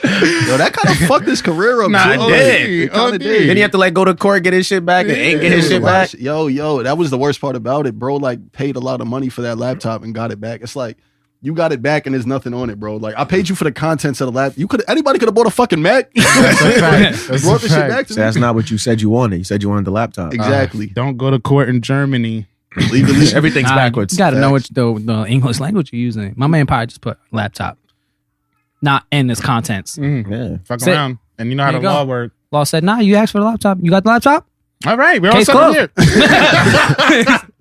Yo, that kind of fucked his career up. Nah, too. it Like, did. It kind It of did. did. Then he had to like go to court, get his shit back, and ain't get his shit back. Yo, that was the worst part about it, bro. Like, paid a lot of money for that laptop and got it back. It's like you got it back and there's nothing on it, bro. Like, I paid you for the contents of the laptop. Anybody could have bought a fucking Mac. That's a fact. That's Brought a the shit fact. back to So that's me. not what you said you wanted. You said you wanted the laptop. Exactly. Don't go to court in Germany. Legally, Everything's Nah, backwards. You gotta know what the English language you're using. My man probably just put laptop, not in his contents. Yeah. Fuck Say- around. And you know how There the you go. law works. Law said, nah, you asked for the laptop. You got the laptop? All right, we're all Case set closed. here.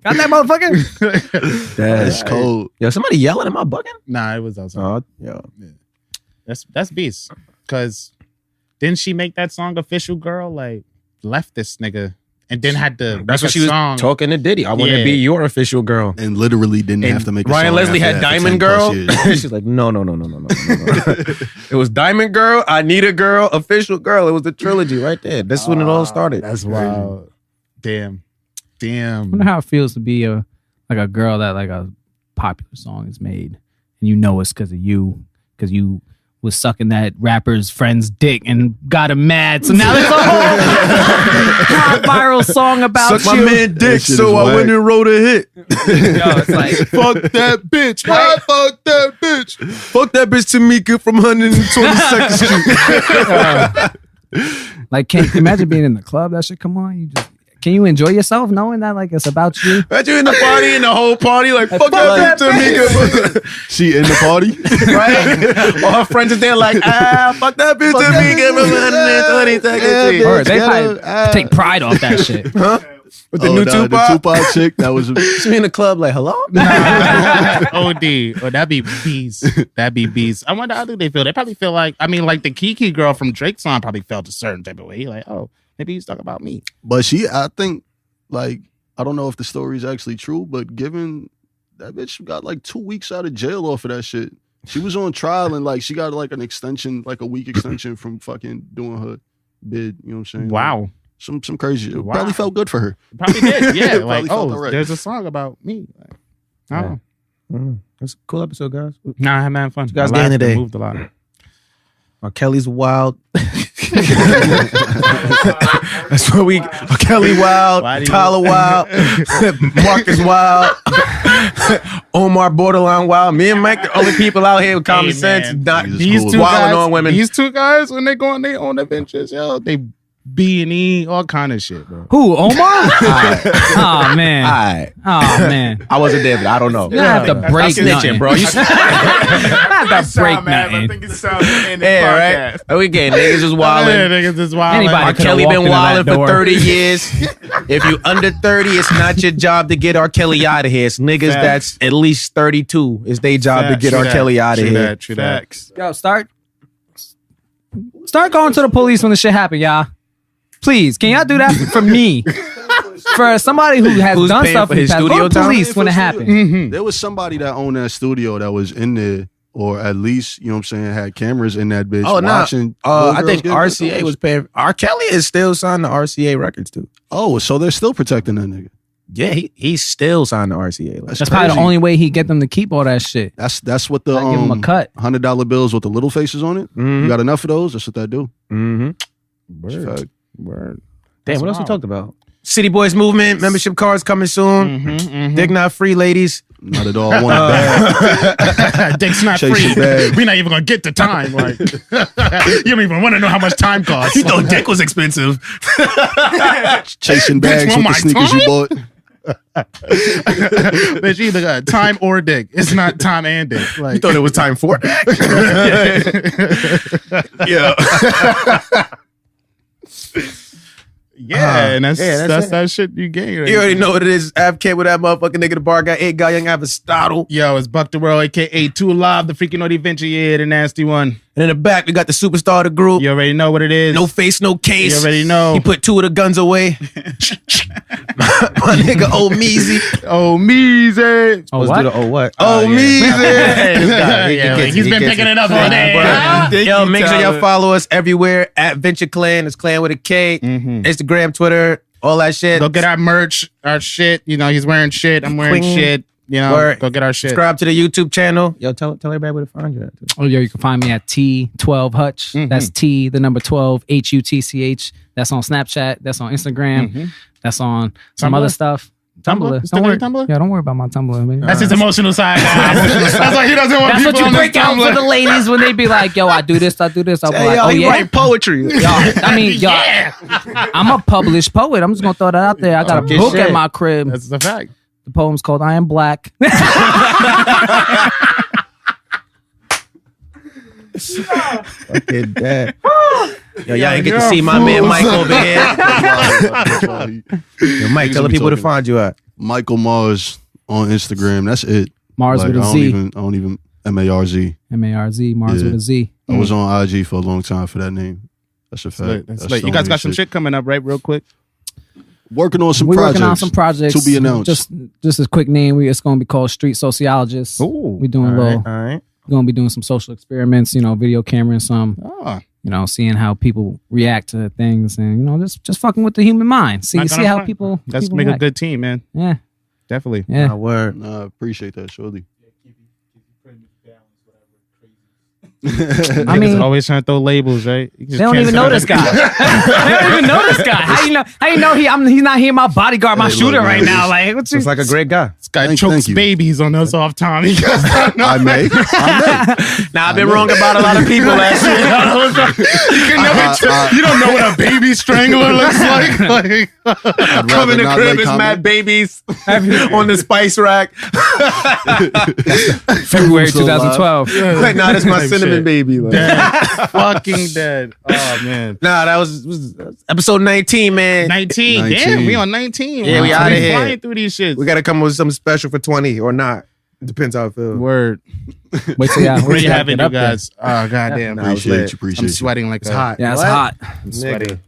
Got that motherfucker? that's cold. Yo, somebody yelling? Am I bugging? Nah, it was outside. Oh, yeah. That's beast. Cause didn't she make that song official girl? Like left this nigga and then had to That's make what a she was song. talking to Diddy. I want to Yeah. be your official girl. And literally didn't And have to make a Ryan song Leslie after had that for Diamond 10 plus Girl. years. She's like, no. It was Diamond Girl, I Need a Girl, Official Girl. It was the trilogy right there. That's when it all started. That's wild. Damn. I wonder how it feels to be a girl that like a popular song is made, and you know it's because you was sucking that rapper's friend's dick and got him mad. So now there's a whole hot viral song about Suck you. my man dick, That shit so is I whack. went and wrote a hit. Yo, it's like Fuck that bitch. Fuck that bitch. Fuck that bitch Tamika from 122nd Street. like can't imagine being in the club. That shit come on. Can you enjoy yourself knowing that like it's about you? Imagine in the party and the whole party like, fuck that bitch Tamika. She in the party. Right? All her friends are there like, fuck that bitch Tamika from 122nd Street. Or they Ghetto, probably take pride off that shit. With the Oh, new nah, Tupac. The Tupac chick. That was. She in the club like, hello? OD. Oh, that'd be beast. That'd be beast. I wonder how do they feel? They probably feel like, I mean, like the Kiki girl from Drake's song probably felt a certain type of way. Like, oh, maybe he's talking about me. But I think, like, I don't know if the story is actually true, but given that bitch got like 2 weeks out of jail off of that shit. She was on trial and like she got like an extension, like a week extension from fucking doing her bid. You know what I'm saying? Wow. Like, some crazy. It Wow. probably felt good for her. Probably did. Yeah. Probably like, felt oh, alright. there's a song about me. Like, I don't know. That's a cool episode, guys. Nah, I had mad fun. You guys My getting life today? moved a lot. R.Kelly's wild. That's what we. R.Kelly wild. Why do you- Tyler wild. Marcus wild. Omar borderline wild. Me and Mike the only people out here with common Hey, sense. man. Not Jesus these cool. two wilding guys, on women. These two guys, when they go on their own adventures, yo, they B&E, all kind of shit, bro. Who, Omar? All Oh, man. right. Oh, man. I wasn't there, but I don't know. You have to break Stop snitching, nothing. bro. You Not to break nothing. it sounds in yeah, right? We getting niggas just Yeah, wilding. niggas just wild. Anybody R. could've Kelly walked been into that wilding for door. 30 years. If you under 30, it's not your job to get R. Kelly out of here. It's niggas Facts. that's at least 32. It's their job to Facts. get True R. that. Kelly out of True here. that, true that. Facts. Yo, start going to the police when the shit happen, y'all. Please, can y'all do that for me? For somebody who has Who's done paying stuff for in the his past, studio go to time? police when it happened. Mm-hmm. There was somebody that owned that studio that was in there, or at least, you know what I'm saying, had cameras in that bitch Oh, no. watching. I little think girls get RCA girls. was paying. R. Kelly is still signed to RCA Records, too. Oh, so they're still protecting that nigga. Yeah, he's still signed to RCA. Like, That's probably the crazy. only way he get them to keep all that shit. That's what the Gotta give him a cut. $100 bills with the little faces on it. Mhm. You got enough of those? That's what that do. Mm-hmm. It's a fact. Word. Damn, That's what else we wild. talked about? City Boyz movement, membership cards coming soon. Mm-hmm. Dick not free, ladies. Not at all. I want it bad. Dick's not Chase free. your bag. We're not even gonna get the time. Like, you don't even want to know how much time costs. You thought dick was expensive. Chasing Bitch, bags want with the my sneakers you time? bought. Bitch, you either got time or dick. It's not time and dick. Like, You thought it was time for Yeah. yeah, and that's it. that shit you get. Right? You already know what it is. Ave Campbell, that motherfucking nigga, the bar guy, 8 guy, young Aristotle. Yo, it's BukDaWorld, aka Too Alive, the freaking naughty venture, yeah, the nasty one. And in the back, we got the superstar of the group. You already know what it is. No face, no case. You already know. He put 2 of the guns away. My nigga Omeezy. Omeezy. Oh, what? what? Omeezy. Yeah, He's been picking it up all day. Yo, make sure y'all follow us everywhere at Venture Clan. It's Clan with a K. Mhm. Instagram, Twitter, all that shit. Go get our merch, our shit. You know, he's wearing shit. I'm wearing Queen. shit. You know, Word. go get our shit. Subscribe to the YouTube channel. Yo, tell everybody where to find you at. Oh, yo, you can find me at T12 Hutch. Mhm. That's T, the number 12, HUTCH. That's on Snapchat. That's on Instagram. Mhm. That's on some Tumblr? other stuff. Tumblr? You still Don't got worry. your Tumblr? Yeah, don't worry about my Tumblr. Man. That's his emotional side, guys. That's why he doesn't want That's people what you on his break out for the Tumblr. ladies when they be like, yo, I do this, I do this. I'll be Hey, like, yo, oh, he yeah? write poetry. Yo, I mean, yo, I'm a published poet. I'm just going to throw that out there. I got a Okay, book shit. at my crib. That's the fact. The poem's called I Am Black. Fucking bad. Yo, y'all ain't get to see my man Mike over here. Yo, Mike, tell the people to find you at. Michael Mars on Instagram. That's it. Mars Like, with a I Z. don't even MARZ. M-A-R-Z, Mars Yeah. with a Z. I was on IG for a long time for that name. That's a fact. That's That's lit. the You guys only got some shit coming up, right? Real quick. Working on some We're projects. working on some projects to be announced. Just a quick name. It's going to be called Street Sociologists. We're doing a little. All right. We're going to be doing some social experiments. You know, video camera and some. Oh, You know, seeing how people react to things, and you know, just fucking with the human mind. See Not see gonna how front. people. let's people make react. a good team, man. Yeah, Definitely. yeah. Nah, word. Nah, I appreciate that, surely. I mean, Always trying to throw labels, right? they don't even know this guy. They don't even know this guy. How you know? He's not here, my bodyguard, my Hey, look, shooter man, right now. Like, what's It's like a great guy. This guy Thank chokes you. babies on us off time. He just don't know. I may. Nah, I've been wrong about a lot of people last year. You can never you don't know what a baby strangler looks like. Like, I'd Come rather in the not crib, make it's comment. mad babies on the spice rack. February Still alive. 2012. Like, nah, that's my Type cinnamon shit. baby. Like. dead. Fucking dead. Oh man. Nah, that was episode 19, man. 19. 19. Damn, we on 19. Yeah, we Wow. outta here. Flying through these shits. We got to come up with something special for 20 or not. It depends how it feels. Word. Wait till y'all. Great y'all having get you up there. guys. Oh goddamn. Nah, I was Appreciate lit. you. Appreciate I'm you. sweating like It's a hot. Yeah, it's What? hot. I'm sweating.